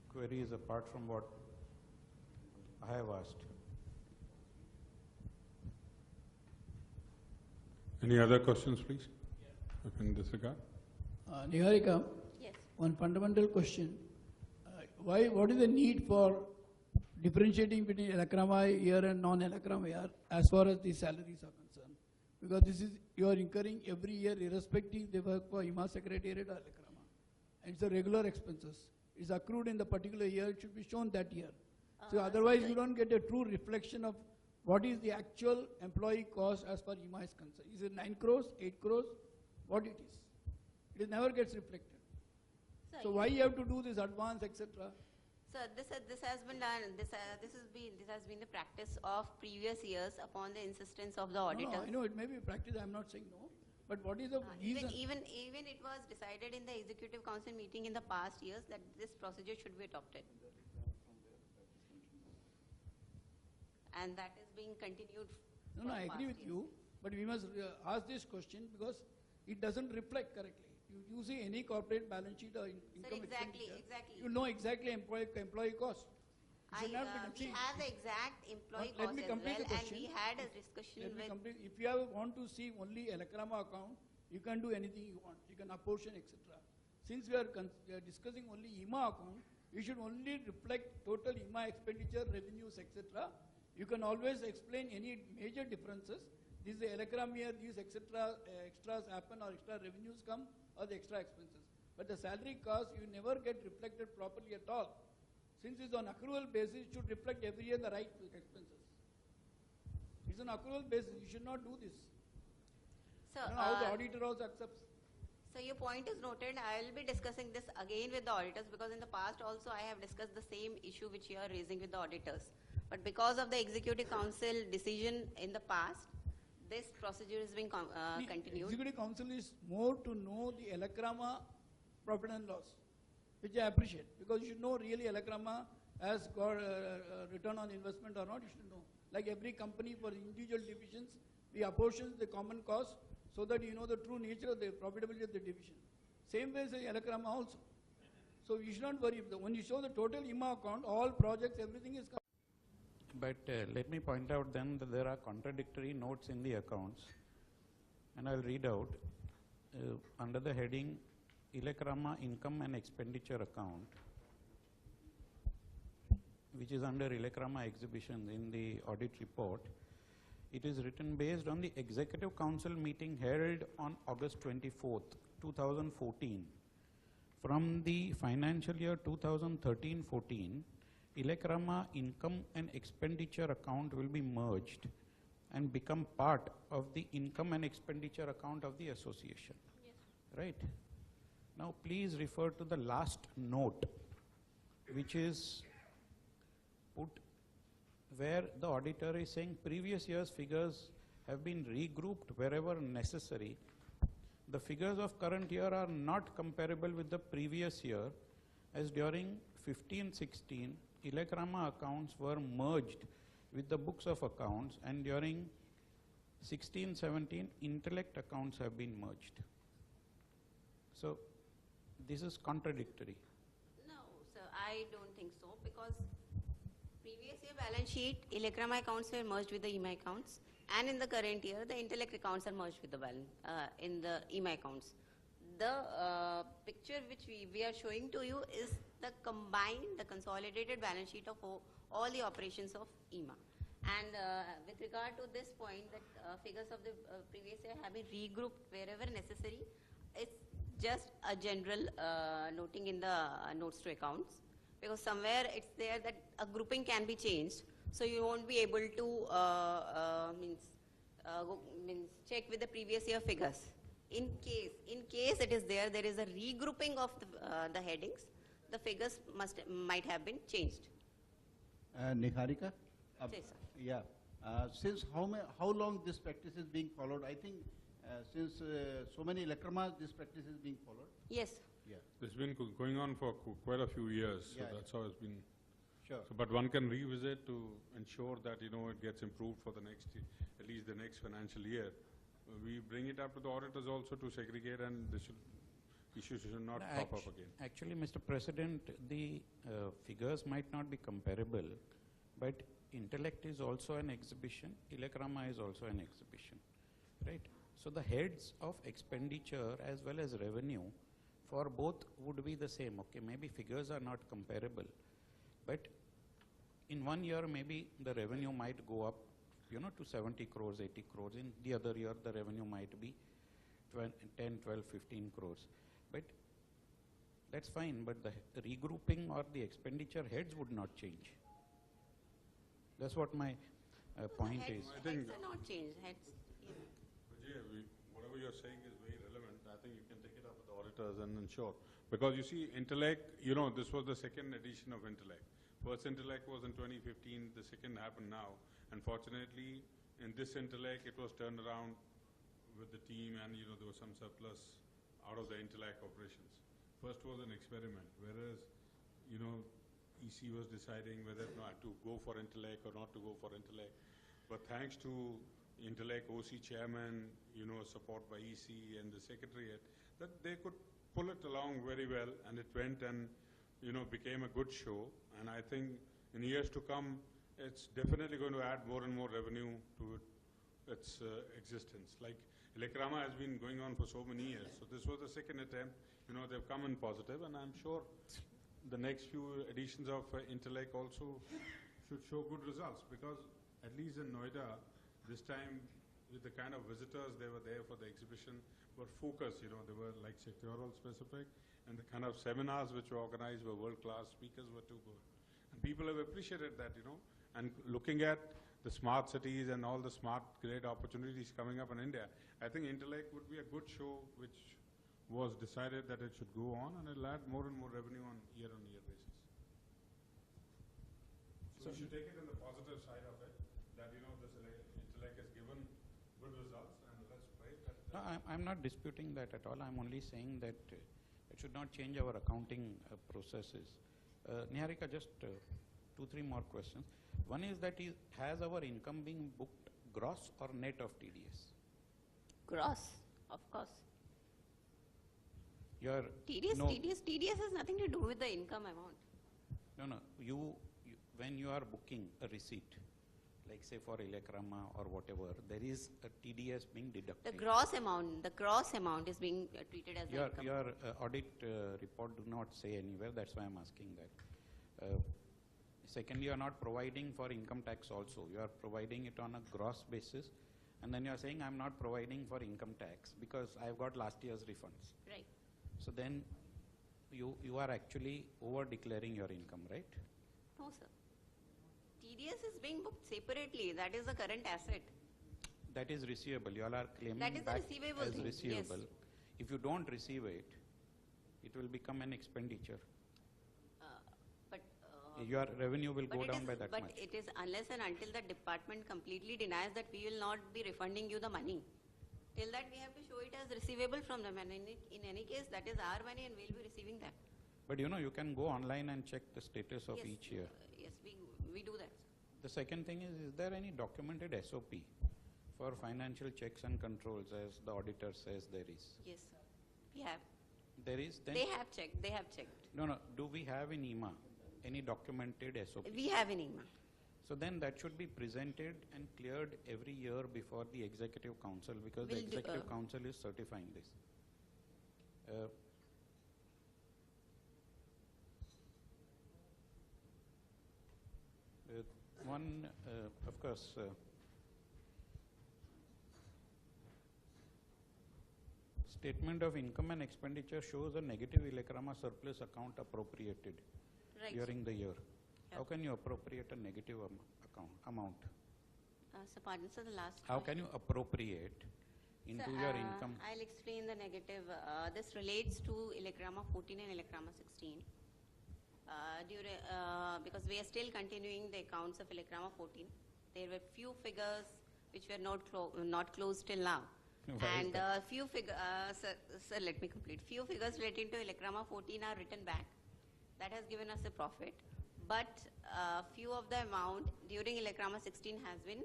queries apart from what I have asked. Any other questions, please? In this regard? Niharika, Yes. one fundamental question. What is the need for differentiating between Elacrama year and non-Elacrama year as far as the salaries are concerned? Because you are incurring every year irrespective they work for IEEMA Secretariat or Elacrama. And it's a regular expenses. It's accrued in the particular year, it should be shown that year. So otherwise you don't get a true reflection of what is the actual employee cost as far as IEEMA is concerned. Is it 9 crores, 8 crores, what it is? It never gets reflected. So why you have to do this advance, etc.? Sir, this has been done. This has been the practice of previous years upon the insistence of the auditor. No, I know it may be practice. I'm not saying no, but what is the reason? Even it was decided in the Executive Council meeting in the past years that this procedure should be adopted, and that is being continued. No, I agree with you, but we must ask this question because it doesn't reflect correctly. You see any corporate balance sheet or income expenditure, exactly. you know exactly employee cost. We have the exact employee Let cost me as complete well, the and question. we had a discussion with. If you want to see only Elacrama account, you can do anything you want. You can apportion, etc. Since we are discussing only IEEMA account, you should only reflect total IEEMA expenditure, revenues, etc. You can always explain any major differences. This is the Elacrama year, these extras happen or extra revenues come or the extra expenses. But the salary cost, you never get reflected properly at all. Since it's on accrual basis, it should reflect every year the right expenses. It's on accrual basis, you should not do this. So, I don't know how the auditor also accepts. So your point is noted. I will be discussing this again with the auditors, because in the past also I have discussed the same issue which you are raising with the auditors. But because of the Executive Council decision in the past, this procedure is being continued. Executive Council is more to know the Alakrama profit and loss, which I appreciate, because you should know really Alakrama has got return on investment or not, you should know. Like every company, for individual divisions, we apportion the common cost so that you know the true nature of the profitability of the division. Same way as Alakrama also. So you should not worry. When you show the total IEEMA account, all projects, everything is covered. But let me point out then that there are contradictory notes in the accounts, and I'll read out under the heading Ilakrama Income and Expenditure Account, which is under Ilakrama Exhibitions in the audit report. It is written based on the Executive Council meeting held on August 24th, 2014. From the financial year 2013-14, Ilakrama Income and Expenditure Account will be merged and become part of the Income and Expenditure Account of the association. Yes. Right? Now please refer to the last note, which is put where the auditor is saying previous year's figures have been regrouped wherever necessary. The figures of current year are not comparable with the previous year, as during 15-16, Ilakrama accounts were merged with the books of accounts, and during 16-17, Intellect accounts have been merged. So this is contradictory. No, sir, I don't think so, because previous year balance sheet, Ilakrama accounts were merged with the IEEMA accounts, and in the current year, the Intellect accounts are merged with the in the IEEMA accounts. The picture which we are showing to you is the combined, the consolidated balance sheet of all the operations of IEEMA. And with regard to this point, that figures of the previous year have been regrouped wherever necessary, it's just a general noting in the notes to accounts, because somewhere it's there that a grouping can be changed, so you won't be able to check with the previous year figures. In case it is there is a regrouping of the headings, the figures might have been changed. Niharika? Yes, sir. Yeah. Since how long this practice is being followed? I think since so many Ilakramas, this practice is being followed. Yes. Yeah. It's been going on for quite a few years, so Yeah, that's how it's been. Sure. So, but one can revisit to ensure that, you know, it gets improved for the next, at least the next financial year. We bring it up to the auditors also to segregate, and this issue should not pop up again. Actually, Mr. President, the figures might not be comparable, but Intellect is also an exhibition, Ilakrama is also an exhibition, right? So the heads of expenditure as well as revenue for both would be the same. Okay, maybe figures are not comparable, but in one year maybe the revenue might go up, you know, to 70 crores, 80 crores. In the other year the revenue might be 10, 12, 15 crores. But that's fine, but the regrouping or the expenditure heads would not change. That's what my point is. I think Heads are not changed. Heads, yeah. Vijay, whatever you're saying is very relevant. I think you can take it up with the auditors and ensure. Because you see, Intellect, you know, this was the second edition of Intellect. First Intellect was in 2015, the second happened now. Unfortunately, in this Intellect, it was turned around with the team, and, you know, there was some surplus out of the Intellect operations. First was an experiment, whereas, you know, EC was deciding whether not to go for Intellect or not to go for Intellect. But thanks to Intellect OC chairman, you know, support by EC and the secretariat, that they could pull it along very well, and it went and, you know, became a good show. And I think in years to come, it's definitely going to add more and more revenue to its existence. Like Ilakrama has been going on for so many years, so this was the second attempt. You know, they've come in positive, and I'm sure the next few editions of Intellect also should show good results, because at least in Noida, this time with the kind of visitors they were there for the exhibition were focused, you know, they were like sectoral specific, and the kind of seminars which were organized were world-class, speakers were too good. And people have appreciated that, you know, and looking at the smart cities and all the smart great opportunities coming up in India, I think Intellect would be a good show which was decided that it should go on and it'll add more and more revenue on year basis. So we should take it in the positive side of it, that this intellect has given good results and let's pray that. No, I'm not disputing that at all. I'm only saying that it should not change our accounting processes. Niharika, just 2-3 more questions. One is that has our income being booked gross or net of TDS? Gross, of course. Your TDS has nothing to do with the income amount. No. You when you are booking a receipt, like say for IEEMA or whatever, there is a TDS being deducted. The gross amount is being treated as the income. Your audit report do not say anywhere. That's why I'm asking that. Secondly, you are not providing for income tax also. You are providing it on a gross basis, and then you are saying I'm not providing for income tax because I've got last year's refunds. Right. So then you are actually over declaring your income, right? No, sir. TDS is being booked separately. That is the current asset. That is receivable. You all are claiming That is a back receivable as thing, receivable. yes. If you don't receive it, it will become an expenditure. Your revenue will go down by that much. But it is unless and until the department completely denies that we will not be refunding you the money. Till that we have to show it as receivable from them, and in any case that is our money and we will be receiving that. But you can go online and check the status of Yes, each year. Yes, we do that. The second thing is there any documented SOP for financial checks and controls, as the auditor says there is? Yes, sir. We have. There is then? They have checked. No. Do we have in IEEMA any documented SOP? We have in IEEMA. So then that should be presented and cleared every year before the Executive Council, because the Executive Council is certifying this. Of course, statement of income and expenditure shows a negative IEEMA surplus account appropriated during the year. Yeah. How can you appropriate a negative amount? So pardon, sir, the last How question. can you appropriate into Sir, your income? I'll explain the negative. This relates to IEEMA 14 and IEEMA 16. Because we are still continuing the accounts of IEEMA 14. There were few figures which were not closed till now. Why is And few figures, sir, let me complete. Few figures relating to IEEMA 14 are written back. That has given us a profit. But few of the amount during IEEMA 16 has been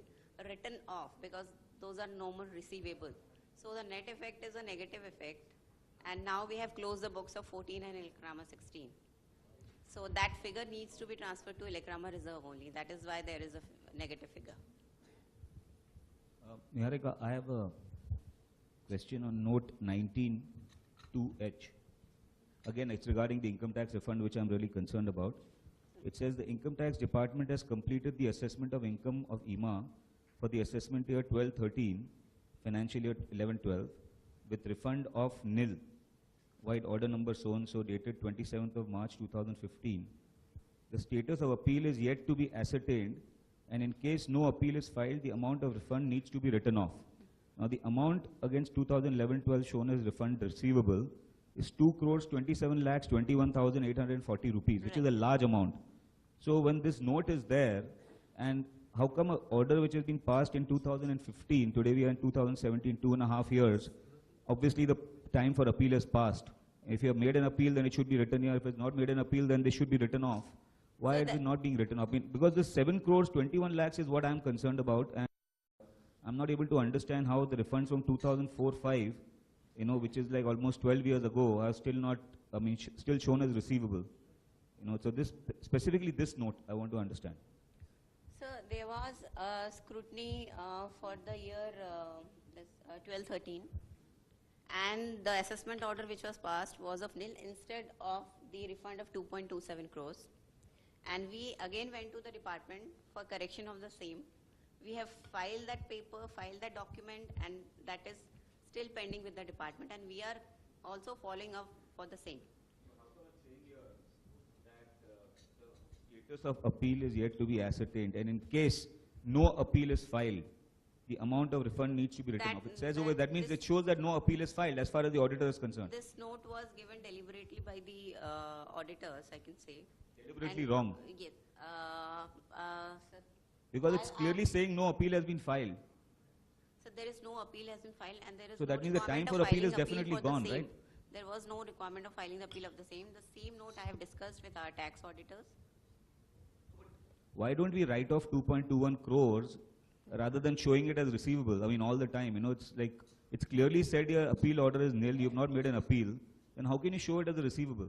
written off because those are normal receivable. So the net effect is a negative effect. And now we have closed the books of 14 and IEEMA 16. So that figure needs to be transferred to IEEMA reserve only. That is why there is a negative figure. Niharika, I have a question on note 19(2)(h). Again, it's regarding the income tax refund, which I'm really concerned about. It says the income tax department has completed the assessment of income of IEEMA for the assessment year 12-13, financial year 11-12, with refund of nil, white order number so-and-so dated 27th of March 2015. The status of appeal is yet to be ascertained, and in case no appeal is filed, the amount of refund needs to be written off. Now, the amount against 2011-12 shown as refund receivable is 2,27,21,840 rupees, which is a large amount. So when this note is there, and how come an order which has been passed in 2015, today we are in 2017, 2.5 years, obviously the time for appeal has passed. If you have made an appeal, then it should be written here. If it's not made an appeal, then they should be written off. Why is it not being written off? I mean, because this 7 crores 21 lakhs is what I'm concerned about, and I'm not able to understand how the refunds from 2004-5, which is like almost 12 years ago, are still not, still shown as receivable. So this, specifically this note, I want to understand. Sir, there was a scrutiny for the year 12-13, and the assessment order which was passed was of nil instead of the refund of 2.27 crores. And we again went to the department for correction of the same. We have filed that paper, filed that document, and that is still pending with the department, and we are also following up for the same. The status of appeal is yet to be ascertained, and in case no appeal is filed, the amount of refund needs to be written off. It says over, that means this- it shows that no appeal is filed as far as the auditor is concerned. This note was given deliberately by the auditors, I can say. Deliberately And, wrong. Yes. Sir, Because it's clearly saying no appeal has been filed. so there is no appeal has been filed and there is So no that means the time requirement for of appeal is filing definitely for the gone, same. right? There was no requirement of filing the appeal of the same. The same note I have discussed with our tax auditors. Why don't we write off 2.21 crores rather than showing it as receivable? I mean, all the time, you know, it's like, it's clearly said your appeal order is nil, you've not made an appeal, then how can you show it as a receivable?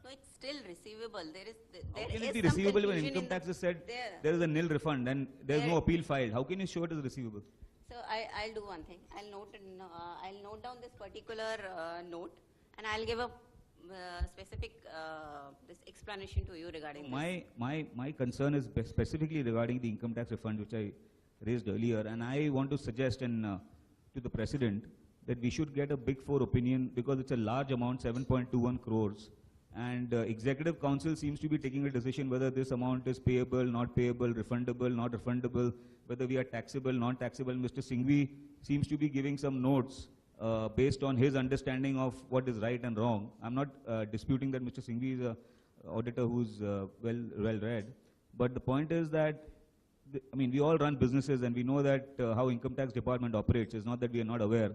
No, it's still receivable. There is How there can is it be some receivable when confusion income in the- tax has said there. there is a nil refund and there's no There- appeal filed? How can you show it as receivable? So I'll do one thing. I'll note down this particular note, and I'll give a specific this explanation to you regarding this. My concern is specifically regarding the income tax refund, which I raised earlier, and I want to suggest to the President that we should get a Big Four opinion because it's a large amount, 7.21 crores, and Executive Council seems to be taking a decision whether this amount is payable, not payable, refundable, not refundable, whether we are taxable, non-taxable. Mr. Singhvi seems to be giving some notes based on his understanding of what is right and wrong. I'm not disputing that Mr. Singhvi is an auditor who's well read, but the point is that, I mean, we all run businesses and we know that how income tax department operates. It's not that we are not aware.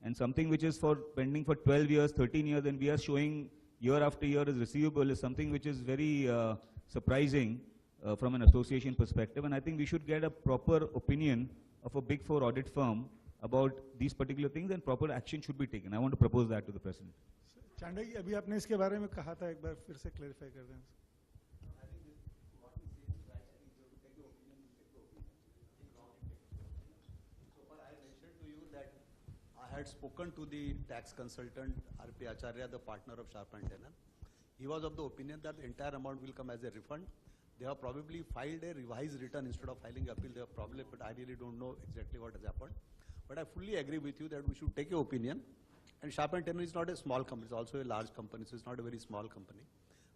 And something which is pending for 12 years, 13 years, and we are showing year after year is receivable is something which is very surprising from an association perspective. And I think we should get a proper opinion of a Big Four audit firm about these particular things, and proper action should be taken. I want to propose that to the President. Chande जी, अभी आपने इसके बारे में कहा था, एक बार फिर से क्लेरिफाई कर दें. I had spoken to the tax consultant R.P. Acharya, the partner of Sharp and Tanner. He was of the opinion that the entire amount will come as a refund. They have probably filed a revised return instead of filing appeal. They have probably, but I really don't know exactly what has happened. But I fully agree with you that we should take your opinion. And Sharp and Tanner is not a small company; it's also a large company, so it's not a very small company.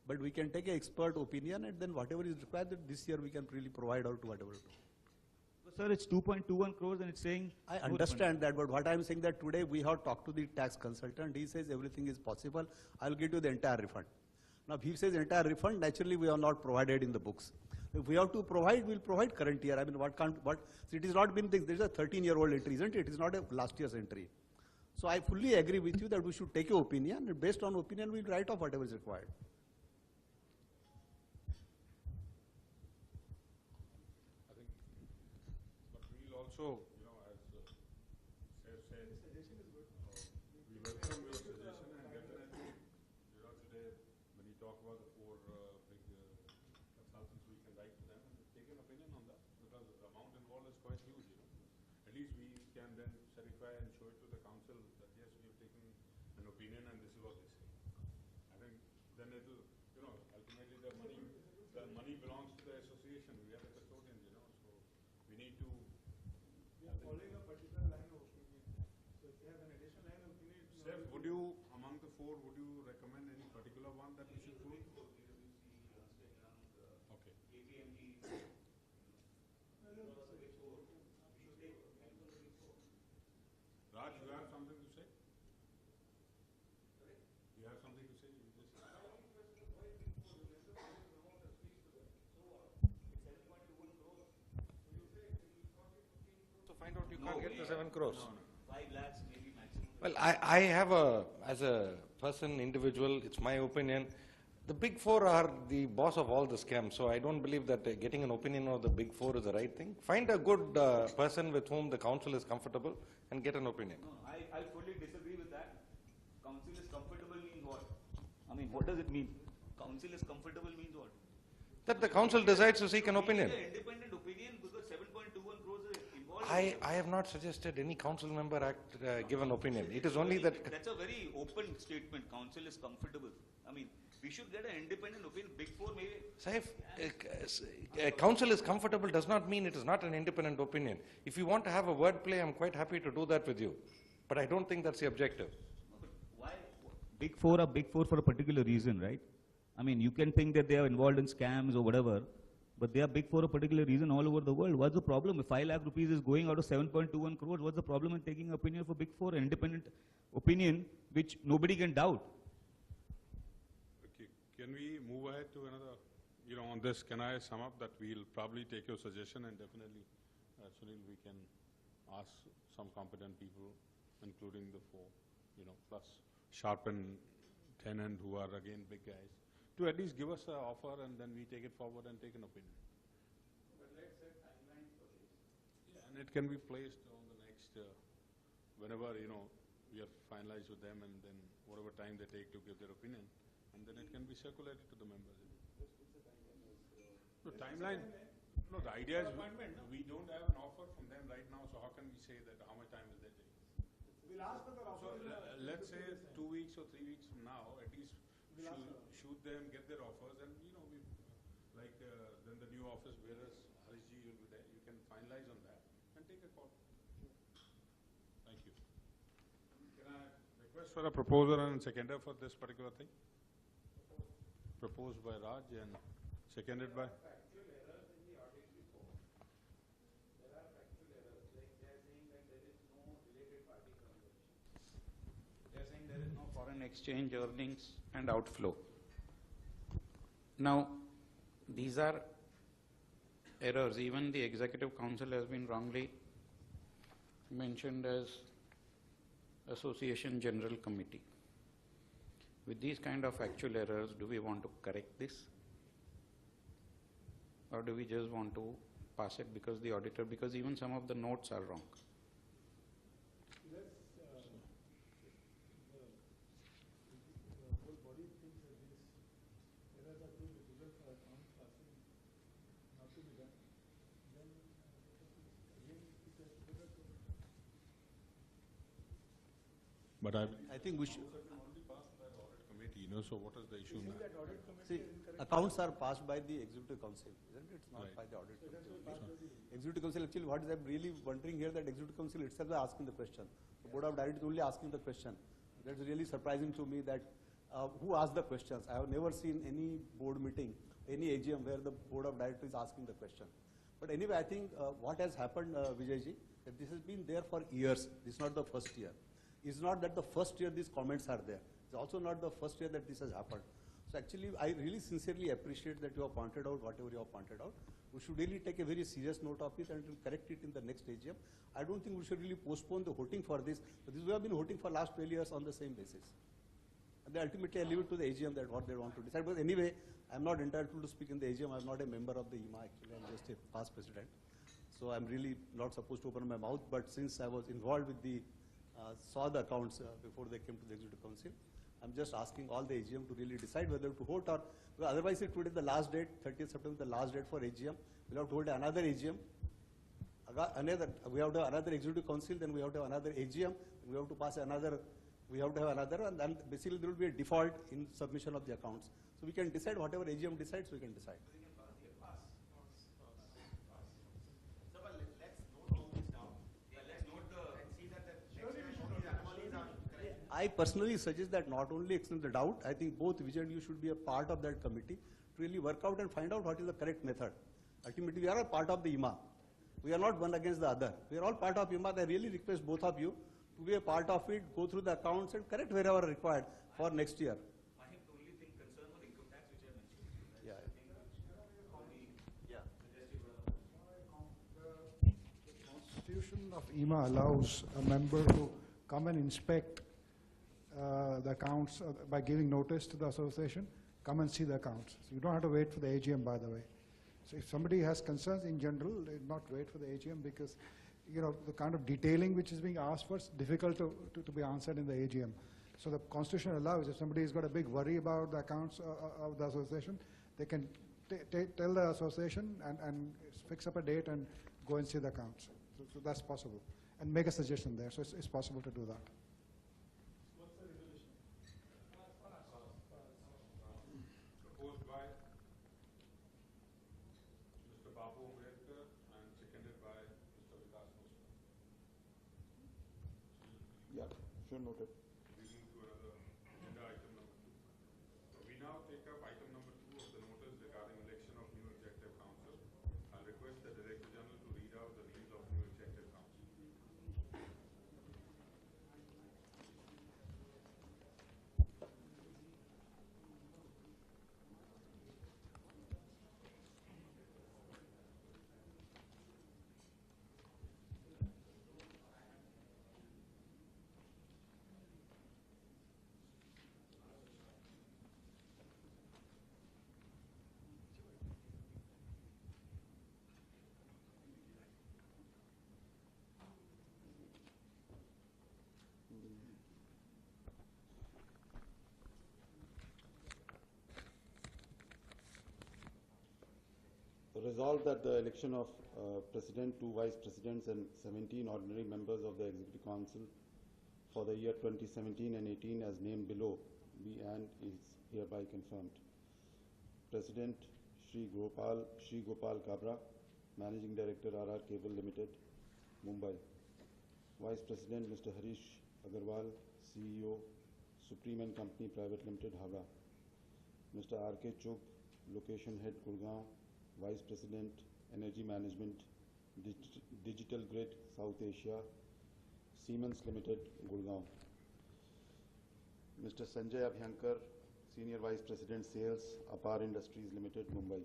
But we can take an expert opinion, and then whatever is required, that this year we can really provide out to whatever. Sir, it's 2.21 crores and it's saying... I understand that, but what I'm saying that today we have talked to the tax consultant. He says everything is possible. I'll give you the entire refund. Now, if he says entire refund, naturally we have not provided in the books. If we have to provide, we'll provide current year. I mean, so it is not been, there is a 13-year-old entry, isn't it? It is not a last year's entry. So I fully agree with you that we should take your opinion, and based on opinion, we'll write off whatever is required. Also, you know, as Sir said, we welcome your suggestion, and definitely, you know, today when you talk about the four big consultants, we can write to them and take an opinion on that, because the amount involved is quite huge, you know. At least we can then certify and show it to the council that yes, we have taken an opinion and this is what they say. I think then it will, you know, ultimately the money belongs to the association. We are the custodians, you know, so we need to. Following a particular line of opinion. So if you have an additional line of opinion, Sir, would you, among the four, would you recommend any particular one that we should put? Okay. Raj, you have something to say? You have something to say? You just to find out you can't get the 7 crores. 5 lakhs maybe maximum. Well, I have as a person, individual, it's my opinion, the Big Four are the boss of all the scams, so I don't believe that getting an opinion of the Big Four is the right thing. Find a good person with whom the council is comfortable and get an opinion. No, I fully disagree with that. Council is comfortable means what? I mean, what does it mean? Council is comfortable means what? That the council decides to seek an opinion. We need an independent opinion because 7.21 crores is involved. I have not suggested any council member give an opinion. It is only that... That's a very open statement. Council is comfortable. I mean, we should get an independent opinion. Big Four maybe. Saif, council is comfortable does not mean it is not an independent opinion. If you want to have a wordplay, I'm quite happy to do that with you. But I don't think that's the objective. No, but why? Big Four are Big Four for a particular reason, right? I mean, you can think that they are involved in scams or whatever, but they are big for a particular reason all over the world. What's the problem? If 5 lakh rupees is going out of 7.21 crores, what's the problem in taking opinion for big four, an independent opinion which nobody can doubt? Okay. Can we move ahead to another, on this, can I sum up that we'll probably take your suggestion and definitely, Sunil, we can ask some competent people, including the four, plus Sharp and Tennant, who are again big guys, to at least give us an offer and then we take it forward and take an opinion. But let's set timelines for this. Yeah, and it can be placed on the next, whenever, we are finalized with them and then whatever time they take to give their opinion, and then it can be circulated to the members. The timeline, no, the idea is we don't have an offer from them right now, so how can we say that how much time will they take? We'll ask for the offer. So let's say 2 weeks or 3 weeks from now, at least shoot them, get their offers, and then the new office bearers, Harishji will be there. You can finalize on that and take a call. Thank you. Can I request for a proposer and seconder for this particular thing? Proposed by Raj and seconded by? Factual errors in the audit report. There are factual errors, like they are saying that there is no related party transaction. They are saying there is no foreign exchange earnings and outflow. Now, these are errors. Even the Executive Council has been wrongly mentioned as Association General Committee. With these kind of factual errors, do we want to correct this? Or do we just want to pass it because because even some of the notes are wrong? The whole body thinks that these errors are too difficult for account passing not to be done. Then again it has to be done. But I think we should. already passed by the audit committee, so what is the issue now? That audit committee See, is incorrect. accounts are passed by the Executive Council, isn't it? It's not Right. by the Audit That's Committee. why passed by the Executive Council, actually, what is I'm really wondering here that Executive Council itself is asking the question. The Board of Directors is only asking the question. That's really surprising to me that who asked the questions. I have never seen any board meeting, any AGM where the Board of Directors is asking the question. But anyway, I think what has happened, Vijayji, that this has been there for years. This is not the first year. It's not that the first year these comments are there. It's also not the first year that this has happened. So actually, I really sincerely appreciate that you have pointed out whatever you have pointed out. We should really take a very serious note of it and we'll correct it in the next AGM. I don't think we should really postpone the voting for this. But this we have been voting for last 12 years on the same basis. And then ultimately I leave it to the AGM that what they want to decide. But anyway, I'm not entitled to speak in the AGM. I'm not a member of the IEEMA actually. I'm just a past president. So I'm really not supposed to open my mouth. But since I was involved with the, saw the accounts before they came to the Executive Council, I'm just asking all the AGM to really decide whether to vote or, well, otherwise it would be the last date, 30th September, the last date for AGM. We'll have to hold another AGM. We have to have another Executive Council, then we have to have another AGM, we have to pass another, we have to have another, and then basically there will be a default in submission of the accounts. So we can decide whatever AGM decides, we can decide. I personally suggest that not only extend the doubt, I think both Vijay and you should be a part of that committee to really work out and find out what is the correct method. Ultimately, we are all part of the IEEMA. We are not one against the other. We are all part of IEEMA. I really request both of you to be a part of it, go through the accounts and correct wherever required for next year. I think the only thing concerned was income tax, which I mentioned. Yeah. The Constitution of IEEMA allows a member to come and inspect the accounts by giving notice to the association, come and see the accounts. So you don't have to wait for the AGM, by the way. So if somebody has concerns in general, they not wait for the AGM because, the kind of detailing which is being asked for is difficult to be answered in the AGM. So the Constitution allows, if somebody has got a big worry about the accounts of the association, they can tell the association and fix up a date and go and see the accounts. So that's possible. And make a suggestion there. So it's possible to do that. Proposed by Mr. Babu Ambedkar and seconded by Mr. Vikas Mosra. Yeah, sure, noted. We move to another agenda item number 2. We now take up item number 2 of the notice regarding election of new executive council. Resolved that the election of President, 2 Vice Presidents and 17 ordinary members of the Executive Council for the year 2017 and 18 as named below be and is hereby confirmed. President Shri Gopal Kabra, Managing Director RR Cable Limited, Mumbai. Vice President Mr. Harish Agarwal, CEO, Supreme and Company Private Limited, Howrah. Mr. R.K. Chugh, Location Head, Gurgaon, Vice President, Energy Management, Digital Grid, South Asia, Siemens Limited, Gurgaon. Mr. Sanjay Abhyankar, Senior Vice President, Sales, Apar Industries Limited, Mumbai.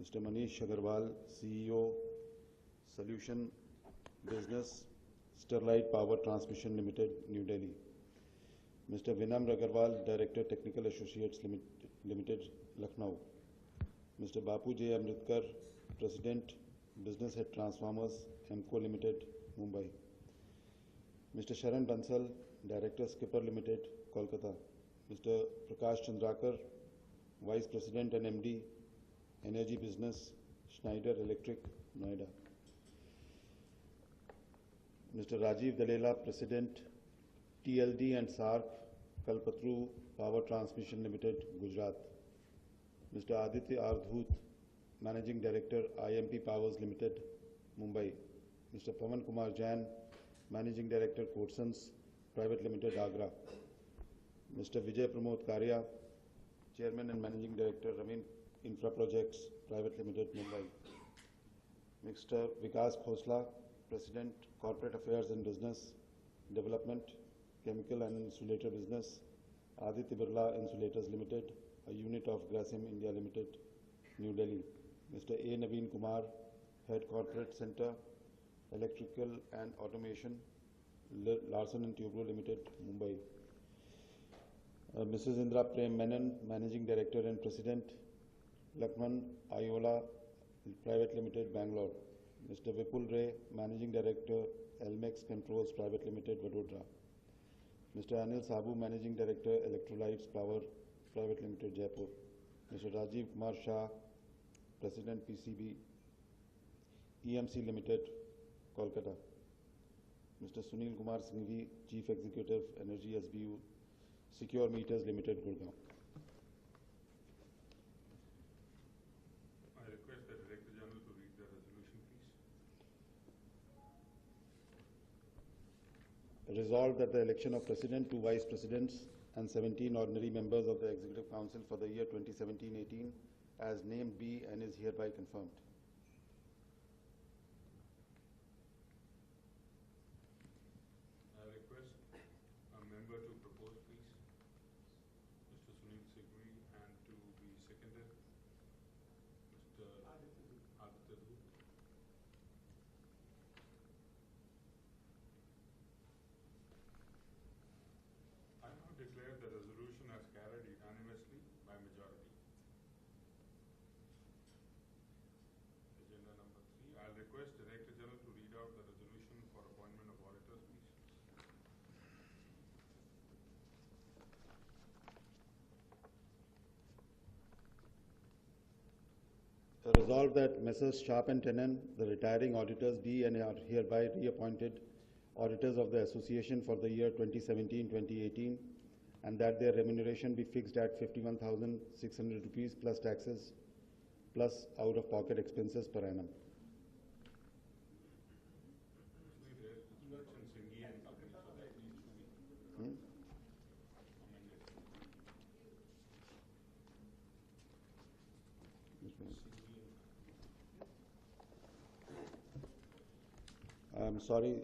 Mr. Manish Agarwal, CEO, Solution Business, Sterlite Power Transmission Limited, New Delhi. Mr. Vinamr Agarwal, Director, Technical Associates Limited, Lucknow. Mr. Bapu J. Amritkar, President, Business Head Transformers, Emco Limited, Mumbai. Mr. Sharan Bansal, Director, Skipper Limited, Kolkata. Mr. Prakash Chandrakar, Vice President and MD, Energy Business, Schneider Electric, Noida. Mr. Rajiv Dalela, President, TLD and SARC, Kalpatru Power Transmission Limited, Gujarat. Mr. Aditya Ardhut, Managing Director, IMP Powers Limited, Mumbai. Mr. Pawan Kumar Jain, Managing Director, Corsons Private Limited, Agra. Mr. Vijay Pramod Karya, Chairman and Managing Director, Ramin Infra Projects Private Limited, Mumbai. Mr. Vikas Khosla, President, Corporate Affairs and Business Development, Chemical and Insulator Business, Aditya Birla Insulators Limited, a unit of Grasim India Limited, New Delhi. Mr. A. Naveen Kumar, Head Corporate Center, Electrical and Automation, Larsen and Toubro Limited, Mumbai. Mrs. Indra Prem Menon, Managing Director and President, Lakman Ayola Private Limited, Bangalore. Mr. Vipul Ray, Managing Director, Elmex Controls Private Limited, Vadodara. Mr. Anil Sabu, Managing Director, Electrolytes Power Private Limited, Jaipur. Mr. Rajiv Kumar Shah, President, PCB, EMC Limited, Kolkata. Mr. Sunil Kumar Singhvi, Chief Executive, Energy SBU, Secure Meters Limited, Gurgaon. I request the Director General to read the resolution, please. Resolved that the election of President, 2 Vice Presidents, and 17 ordinary members of the Executive Council for the year 2017-18 as named be and is hereby confirmed. I request a member to propose, please. Mr. Sunil Singhvi, and to be seconded, Mr. Aditya Dhoot. I now declare the resolution as carried unanimously by majority. Agenda number 3. I'll request Director General to read out the resolution for appointment of auditors, please. Resolved that Messrs. Sharp and Tenon, the retiring auditors, be and are hereby reappointed auditors of the association for the year 2017-2018, and that their remuneration be fixed at 51,600 rupees plus taxes plus out-of-pocket expenses per annum. Actually, there is mention Singhi and company, so that needs to be amended. I'm sorry,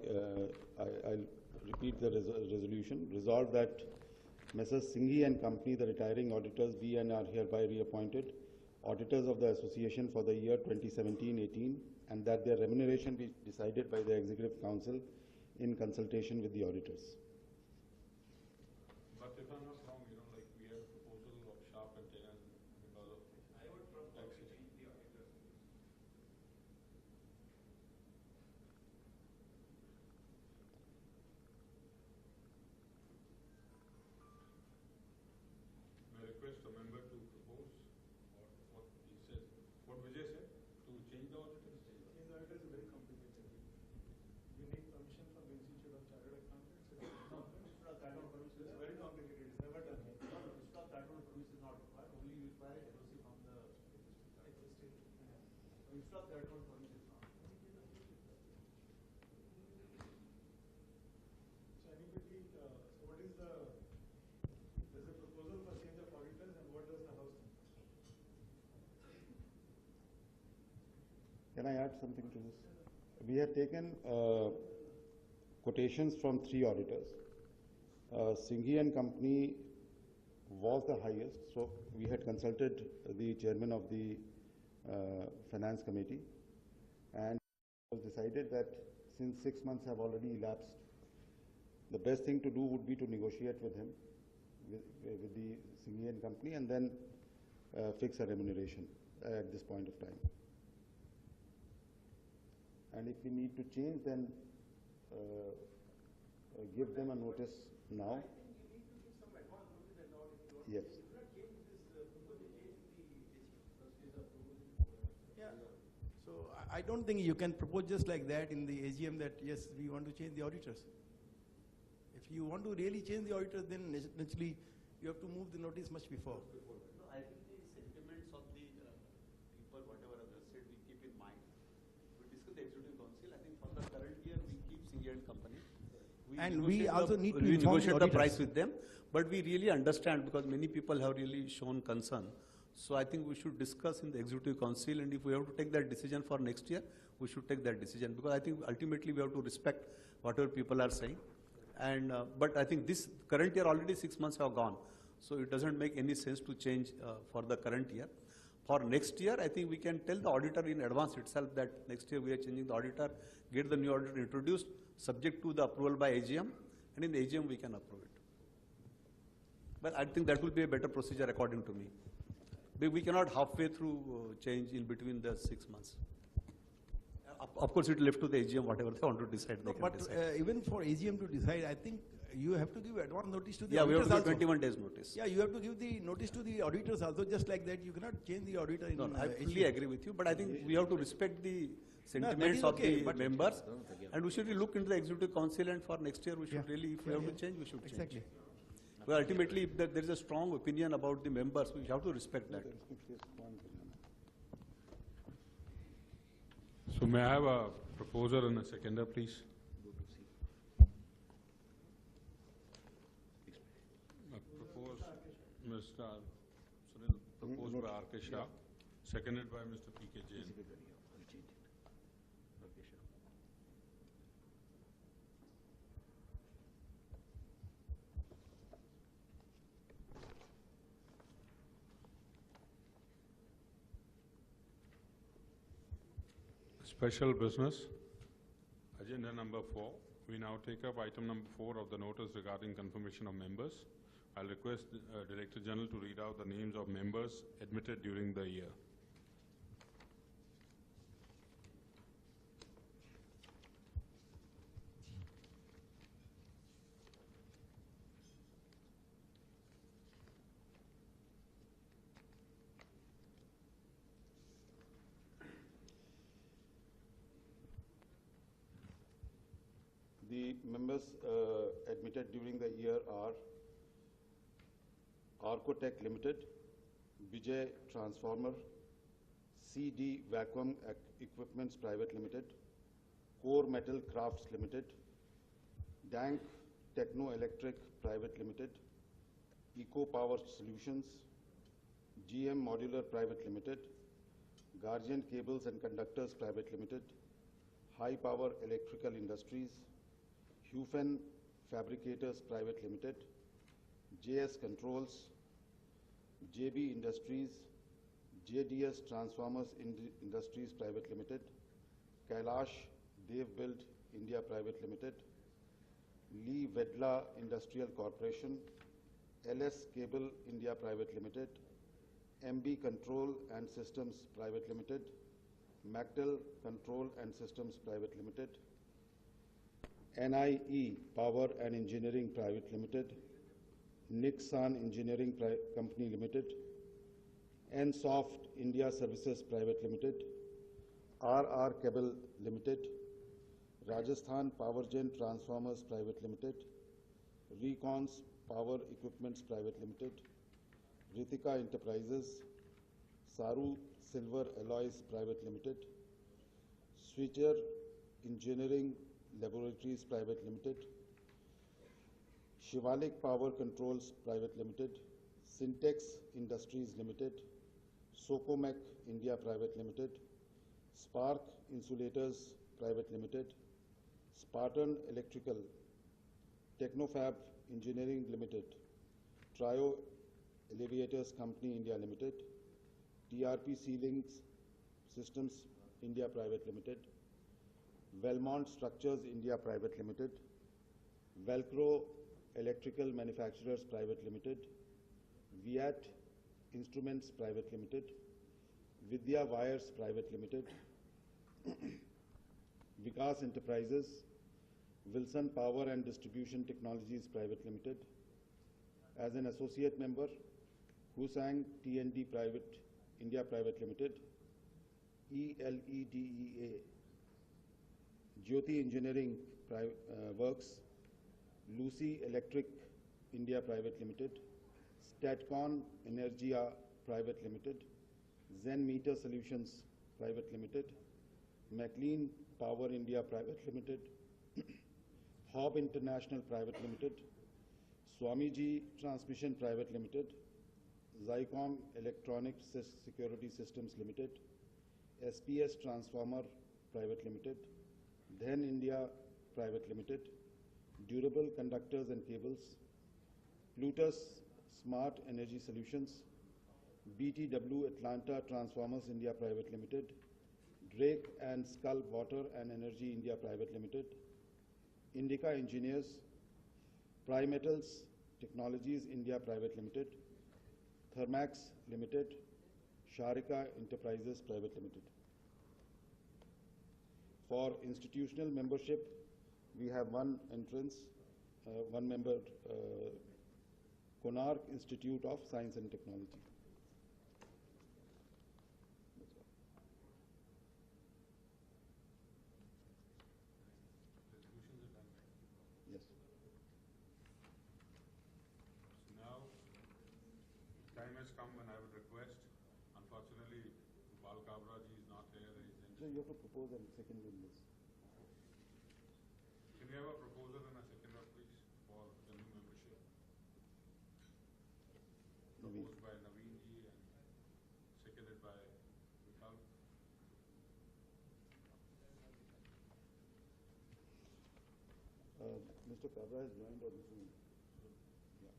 I'll repeat the resolution. Resolved that Messrs. Singhi and Company, the retiring auditors, be and are hereby reappointed auditors of the association for the year 2017-18, and that their remuneration be decided by the Executive Council in consultation with the auditors. But if I'm not wrong, like we have a proposal of Sharp and Tenon because of I would propose to change the auditors. May I request a member to propose what he said, what Vijay said, to change Can I add something to this? We have taken quotations from 3 auditors. Singhi and Company was the highest, so we had consulted the chairman of the finance committee, and it was decided that since 6 months have already elapsed, the best thing to do would be to negotiate with him, with the Singhi and Company, and then fix a remuneration at this point of time. And if we need to change, then give them a notice now. Yes. Yeah. So I don't think you can propose just like that in the AGM that yes, we want to change the auditors. If you want to really change the auditors, then naturally you have to move the notice much before. No, I think the sentiments of the people, whatever others said, we keep in mind. We discuss the executive council. I think for the current year, we keep Singhi and Company. We also need to negotiate the price with them. But we really understand because many people have really shown concern. So I think we should discuss in the executive council, and if we have to take that decision for next year, we should take that decision, because I think ultimately we have to respect whatever people are saying. And but I think this current year already 6 months have gone, so it doesn't make any sense to change for the current year. For next year, I think we can tell the auditor in advance itself that next year we are changing the auditor, get the new auditor introduced, subject to the approval by AGM, and in the AGM we can approve it. But I think that will be a better procedure according to me. We cannot halfway through change in between the 6 months. Of course, it left to the AGM, whatever they want to decide, they can decide. Even for AGM to decide, I think you have to give advance notice to the auditors. Yeah, we have to give also. 21 days notice. Yeah, you have to give the notice to the auditors also, just like that. You cannot change the auditor in I fully agree with you, but I think we have to respect the sentiments of the members, and we should look into the executive council, and for next year we should really, if we have to change, we should change. Exactly. Well, ultimately, if there is a strong opinion about the members, we have to respect that. So may I have a proposer and a seconder, please? Proposed Mr. Sunil, proposed by R.K. Shah, seconded by Mr. P.K. Jain. Special business, agenda number 4. We now take up item number 4 of the notice regarding confirmation of members. I'll request Director General to read out the names of members admitted during the year. The members admitted during the year are Arcotech Limited, Vijay Transformer, CD Vacuum Equipments Private Limited, Core Metal Crafts Limited, Dank Techno Electric Private Limited, Eco Power Solutions, GM Modular Private Limited, Guardian Cables and Conductors Private Limited, High Power Electrical Industries, Hufen Fabricators Private Limited, JS Controls, JB Industries, JDS Transformers Industries Private Limited, Kailash Dev Build India Private Limited, Lee Vedla Industrial Corporation, LS Cable India Private Limited, MB Control and Systems Private Limited, Mactel Control and Systems Private Limited, NIE Power and Engineering Private Limited, Nixon Engineering Company Limited, NSoft India Services Private Limited, RR Cable Limited, Rajasthan Powergen Transformers Private Limited, Recons Power Equipments Private Limited, Ritika Enterprises, Saru Silver Alloys Private Limited, Switcher Engineering Laboratories Private Limited, Shivalik Power Controls Private Limited, Syntex Industries Limited, Socomec India Private Limited, Spark Insulators Private Limited, Spartan Electrical, Technofab Engineering Limited, Trio Elevators Company India Limited, TRP Ceilings Systems India Private Limited, Belmont Structures India Private Limited, Velcro Electrical Manufacturers Private Limited, Viat Instruments Private Limited, Vidya Wires Private Limited, Vikas Enterprises, Wilson Power and Distribution Technologies Private Limited. As an associate member, Husang T&D Private India Private Limited, ELEDEA, Jyoti Engineering Works, Lucy Electric India Private Limited, Statcon Energia Private Limited, Zen Meter Solutions Private Limited, McLean Power India Private Limited, Hob International Private Limited, Swamiji Transmission Private Limited, Zycom Electronic Security Systems Limited, SPS Transformer Private Limited, Then India Private Limited, Durable Conductors and Cables, Plutus Smart Energy Solutions, BTW Atlanta Transformers India Private Limited, Drake and Skull Water and Energy India Private Limited, Indica Engineers, Primetals Technologies India Private Limited, Thermax Limited, Sharika Enterprises Private Limited. For institutional membership, we have one entrance, one member, Konark Institute of Science and Technology. Yes. Now, time has come when I would request, unfortunately, Bal Kabraji is not here. So you have to propose a second in this. Can we have a proposal and a seconder, please, for the new membership? Proposed by Naveen ji and seconded by Vital. Mr. Kabra has joined on Zoom. Yeah.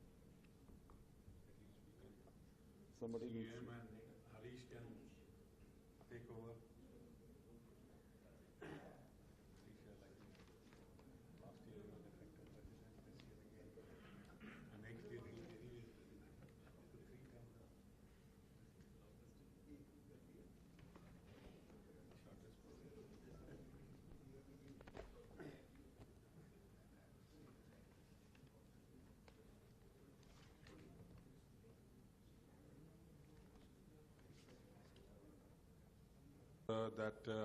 Somebody needs CM and Harish can take over. Last year he was elected president, this year again. And next year he will be three times.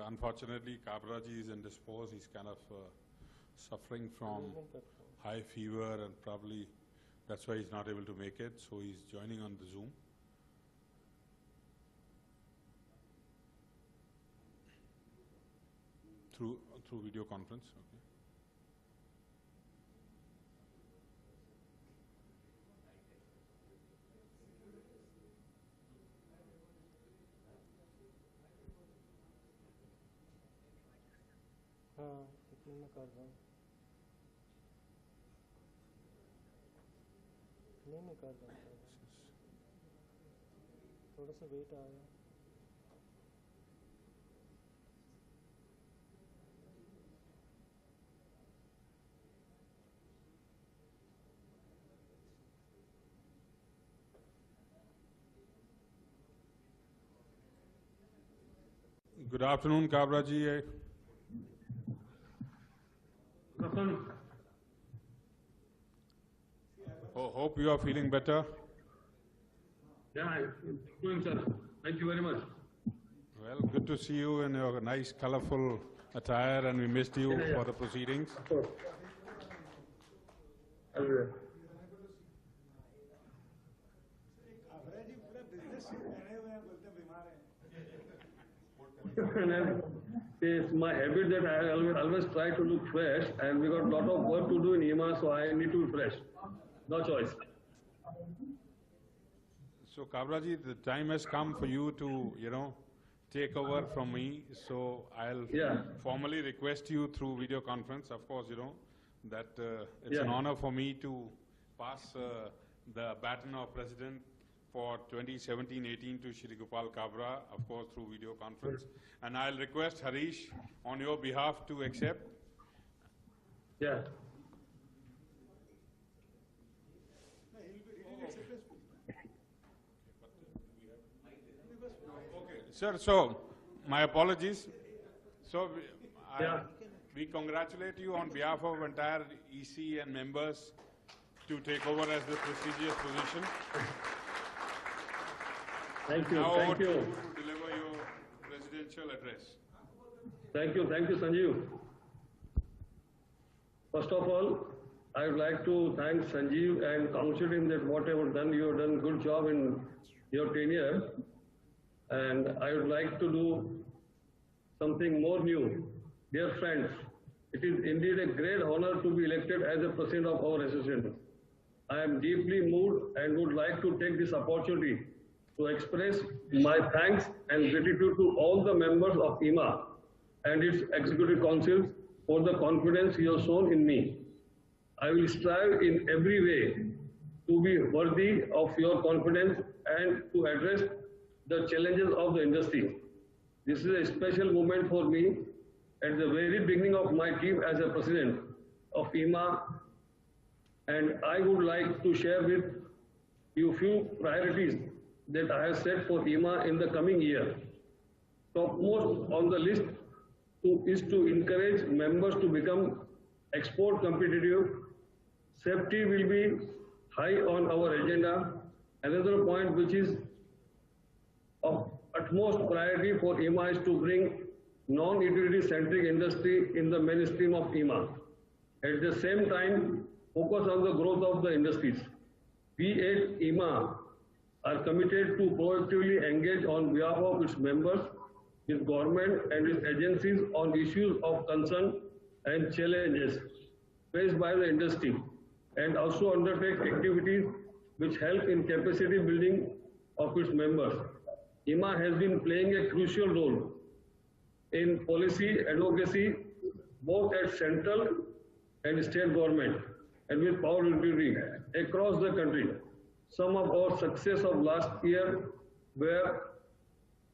Unfortunately Kabraji is indisposed. He's kind of suffering from high fever and probably that's why he's not able to make it. So he's joining on the Zoom. Through video conference. Okay. हाँ इतने में कर रहा हूँ नहीं कर रहा हूँ थोड़ा सा वेट आएगा Good afternoon, Kabraji. Hope you are feeling better. Yeah, I'm doing, sir. Thank you very much. Well, good to see you in your nice, colorful attire, and we missed you for the proceedings. Of course. it's my habit that I always try to look fresh, and we got a lot of work to do in IEEMA, so I need to be fresh. No choice. So Kabraji, the time has come for you to, take over from me. So I'll formally request you through video conference. Of course, that it's an honor for me to pass the baton of President for 2017-18 to Shri Gopal Kabra, of course, through video conference. And I'll request Harish on your behalf to accept. Yeah. Sir, so my apologies. So we congratulate you on behalf of entire EC and members to take over as the prestigious position. Thank you. Now Thank you. to deliver your presidential address. Thank you, Sanjeev. First of all, I would like to thank Sanjeev and congratulate him that whatever done, you have done good job in your tenure. And I would like to do something more new. Dear friends, it is indeed a great honor to be elected as the president of our association. I am deeply moved and would like to take this opportunity to express my thanks and gratitude to all the members of IEEMA and its executive councils for the confidence you have shown in me. I will strive in every way to be worthy of your confidence and to address the challenges of the industry. This is a special moment for me at the very beginning of my team as a president of IEEMA, and I would like to share with you few priorities that I have set for IEEMA in the coming year. Topmost on the list is to encourage members to become export competitive. Safety will be high on our agenda. Another point which is of utmost priority for IEEMA is to bring non-utility centric industry in the mainstream of IEEMA. At the same time, focus on the growth of the industries. We at IEEMA are committed to proactively engage on behalf of its members with government and its agencies on issues of concern and challenges faced by the industry, and also undertake activities which help in capacity building of its members. IEEMA has been playing a crucial role in policy advocacy both at central and state government and with power utility across the country. Some of our success of last year were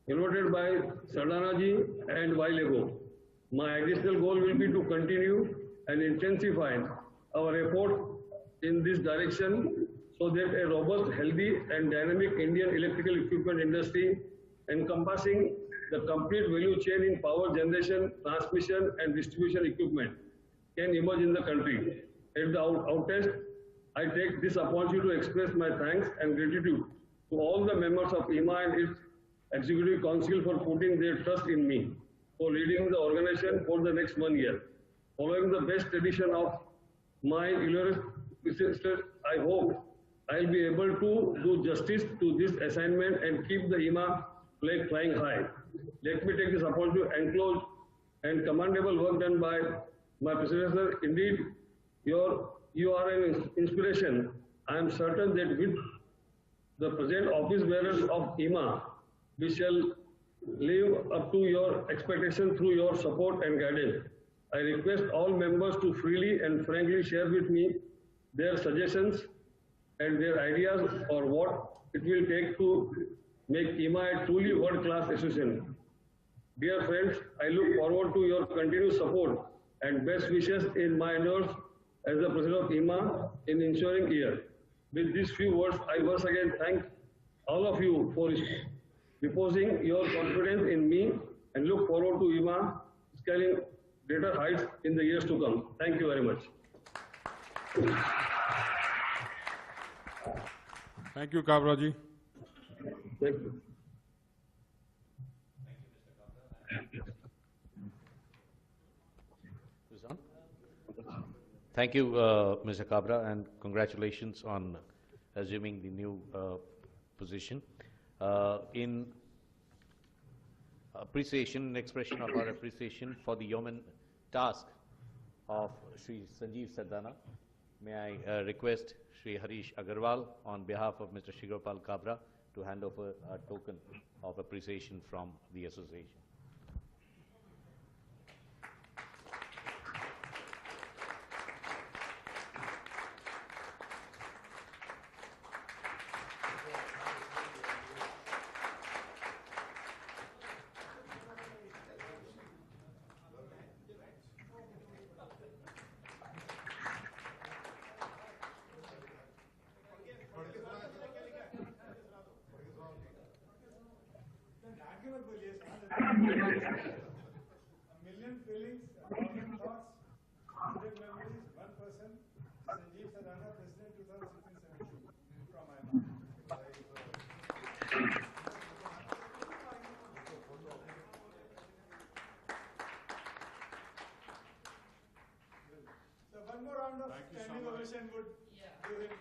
eroded by Sardanaji and while ago. My additional goal will be to continue and intensify our effort in this direction so that a robust, healthy and dynamic Indian electrical equipment industry encompassing the complete value chain in power generation, transmission and distribution equipment can emerge in the country. At the outset, I take this opportunity to express my thanks and gratitude to all the members of IEEMA and its Executive Council for putting their trust in me for leading the organization for the next 1 year. Following the best tradition of my illustrious, I hope I'll be able to do justice to this assignment and keep the IEEMA flag flying high. Let me take this opportunity to enclose and commendable work done by my predecessor. Indeed, you are an inspiration. I am certain that with the present office bearers of IEEMA, we shall live up to your expectation through your support and guidance. I request all members to freely and frankly share with me their suggestions and their ideas or what it will take to make IEEMA a truly world-class association. Dear friends, I look forward to your continued support and best wishes in my endeavors as the President of IEEMA in ensuing year. With these few words, I once again thank all of you for reposing your confidence in me and look forward to IEEMA scaling greater heights in the years to come. Thank you very much. Thank you, Kabraji. Thank you. Thank you, Mr. Kabra, and congratulations on assuming the new position. appreciation, an expression of our appreciation for the yeoman task of Sri Sanjeev Sardana. May I request Sri Harish Agarwal on behalf of Mr. Shigopal Kabra to hand over a token of appreciation from the association. A million feelings, 1,000 thoughts, 100 memories, 1%. Sanjeev Sardana, President 2016-17 from IEEMA. So one more round of standing ovation would give him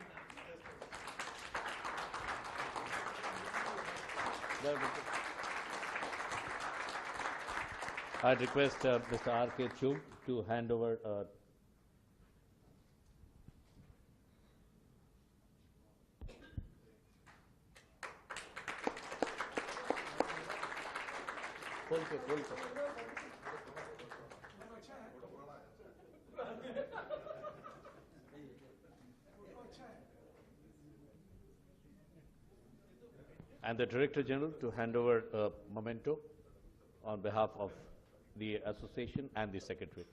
I'd request Mr. R.K. Chu to hand over and the Director General to hand over a memento on behalf of the association and the Secretary.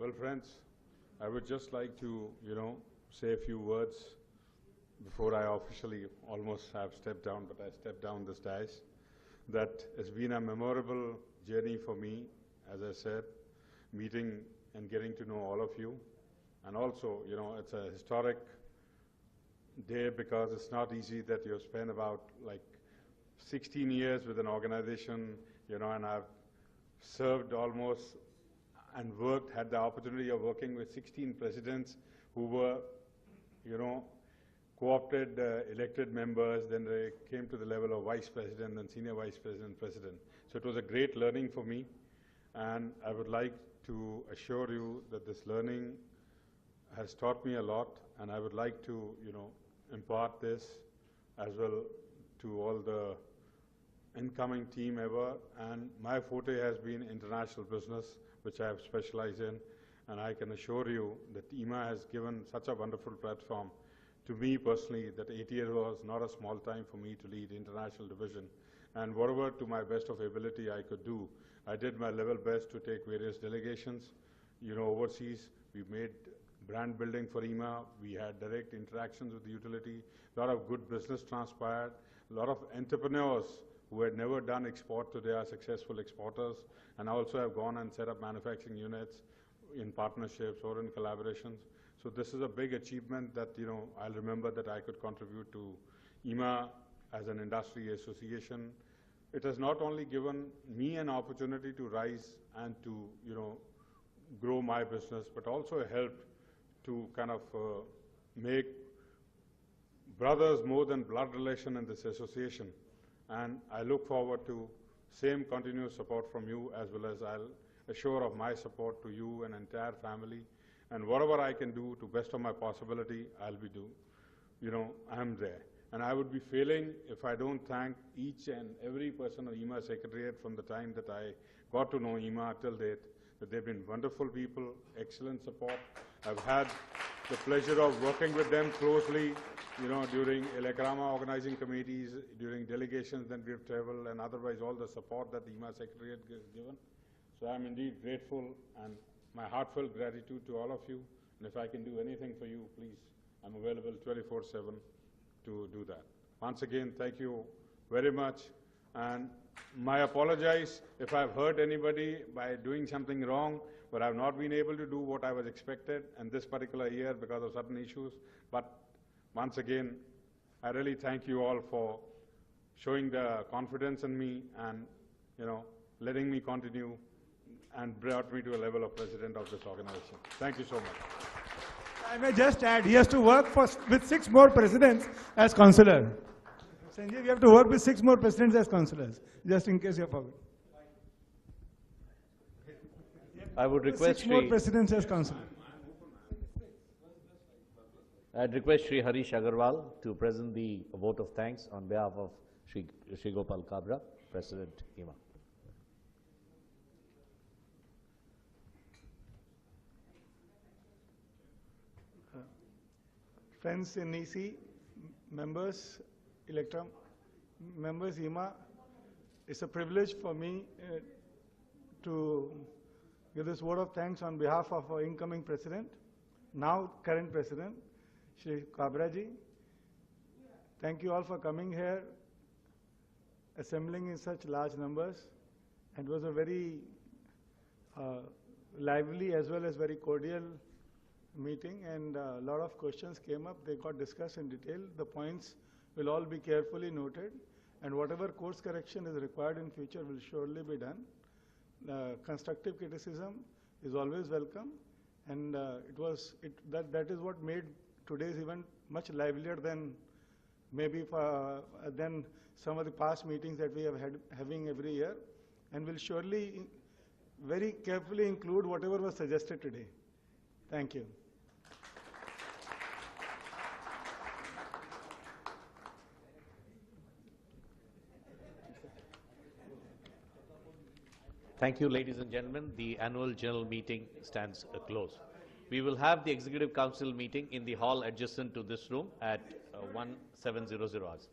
Well, friends, I would just like to, say a few words before I officially almost have stepped down, but I stepped down this dais. That has been a memorable journey for me, as I said, meeting and getting to know all of you. And also, it's a historic day because it's not easy that you've spent about like 16 years with an organization, and I've served almost and had the opportunity of working with 16 presidents who were, co-opted elected members, then they came to the level of vice president and senior vice president, president. So it was a great learning for me, and I would like to assure you that this learning has taught me a lot, and I would like to, impart this as well to all the incoming team ever. And my forte has been international business, which I have specialized in, and I can assure you that IEEMA has given such a wonderful platform to me personally that 8 years was not a small time for me to lead international division. And whatever to my best of ability I could do, I did my level best to take various delegations, overseas. We made brand building for IEEMA. We had direct interactions with the utility. A lot of good business transpired. A lot of entrepreneurs who had never done export today are successful exporters, and also have gone and set up manufacturing units in partnerships or in collaborations. So this is a big achievement that, I'll remember that I could contribute to IEEMA as an industry association. It has not only given me an opportunity to rise and to, grow my business, but also helped to kind of make brothers more than blood relation in this association. And I look forward to same continuous support from you, as well as I'll assure of my support to you and entire family. And whatever I can do to best of my possibility, I'll be I'm there. And I would be failing if I don't thank each and every person of IEEMA Secretariat from the time that I got to know IEEMA till date, that they've been wonderful people, excellent support. I've had, the pleasure of working with them closely, during Elekrama organizing committees, during delegations that we have traveled, and otherwise all the support that the IEEMA Secretariat has given. So I'm indeed grateful, and my heartfelt gratitude to all of you. And if I can do anything for you, please, I'm available 24/7 to do that. Once again, thank you very much. And my apologies if I've hurt anybody by doing something wrong, but I've not been able to do what I was expected in this particular year because of certain issues. But once again, I really thank you all for showing the confidence in me and, letting me continue and brought me to a level of president of this organization. Thank you so much. I may just add, he has to work with 6 more presidents as councillor. Sanjeev, you have to work with 6 more presidents as councillors, just in case you forget. I would request 6 more presidents as councillor. I'd request Shri Harish Agarwal to present the vote of thanks on behalf of Shri Gopal Kabra, President IEEMA. Friends in EC, members, members IEEMA, it's a privilege for me to give this vote of thanks on behalf of our incoming president, now current president, Shri Kabra ji. Thank you all for coming here, assembling in such large numbers. And it was a very lively as well as very cordial meeting, and a lot of questions came up. They got discussed in detail. The points will all be carefully noted, and whatever course correction is required in future will surely be done. Constructive criticism is always welcome, and that is what made today's event much livelier than maybe than some of the past meetings that we have having every year, and will surely very carefully include whatever was suggested today. Thank you. Thank you, ladies and gentlemen. The annual general meeting stands closed. We will have the Executive Council meeting in the hall adjacent to this room at 1700 hours.